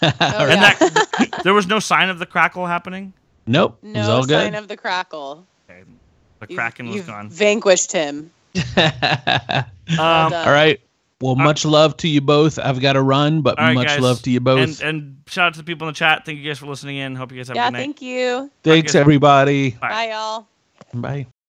Speaker 2: Oh,
Speaker 1: And
Speaker 2: yeah.
Speaker 1: there was no sign of the crackle happening.
Speaker 3: Nope. It's
Speaker 2: No
Speaker 3: all
Speaker 2: sign
Speaker 3: good.
Speaker 2: of the crackle.
Speaker 1: Okay. The Kraken was
Speaker 2: You've
Speaker 1: gone.
Speaker 2: vanquished him. Well done.
Speaker 3: All right. Well, much love to you both. I've got to run, but
Speaker 1: All right,
Speaker 3: much
Speaker 1: guys.
Speaker 3: love to you both.
Speaker 1: And shout out to the people in the chat. Thank you guys for listening in. Hope you guys have a
Speaker 2: Yeah,
Speaker 1: good night.
Speaker 2: thank you.
Speaker 3: Thanks, everybody.
Speaker 1: Bye.
Speaker 2: Bye, y'all.
Speaker 3: Bye.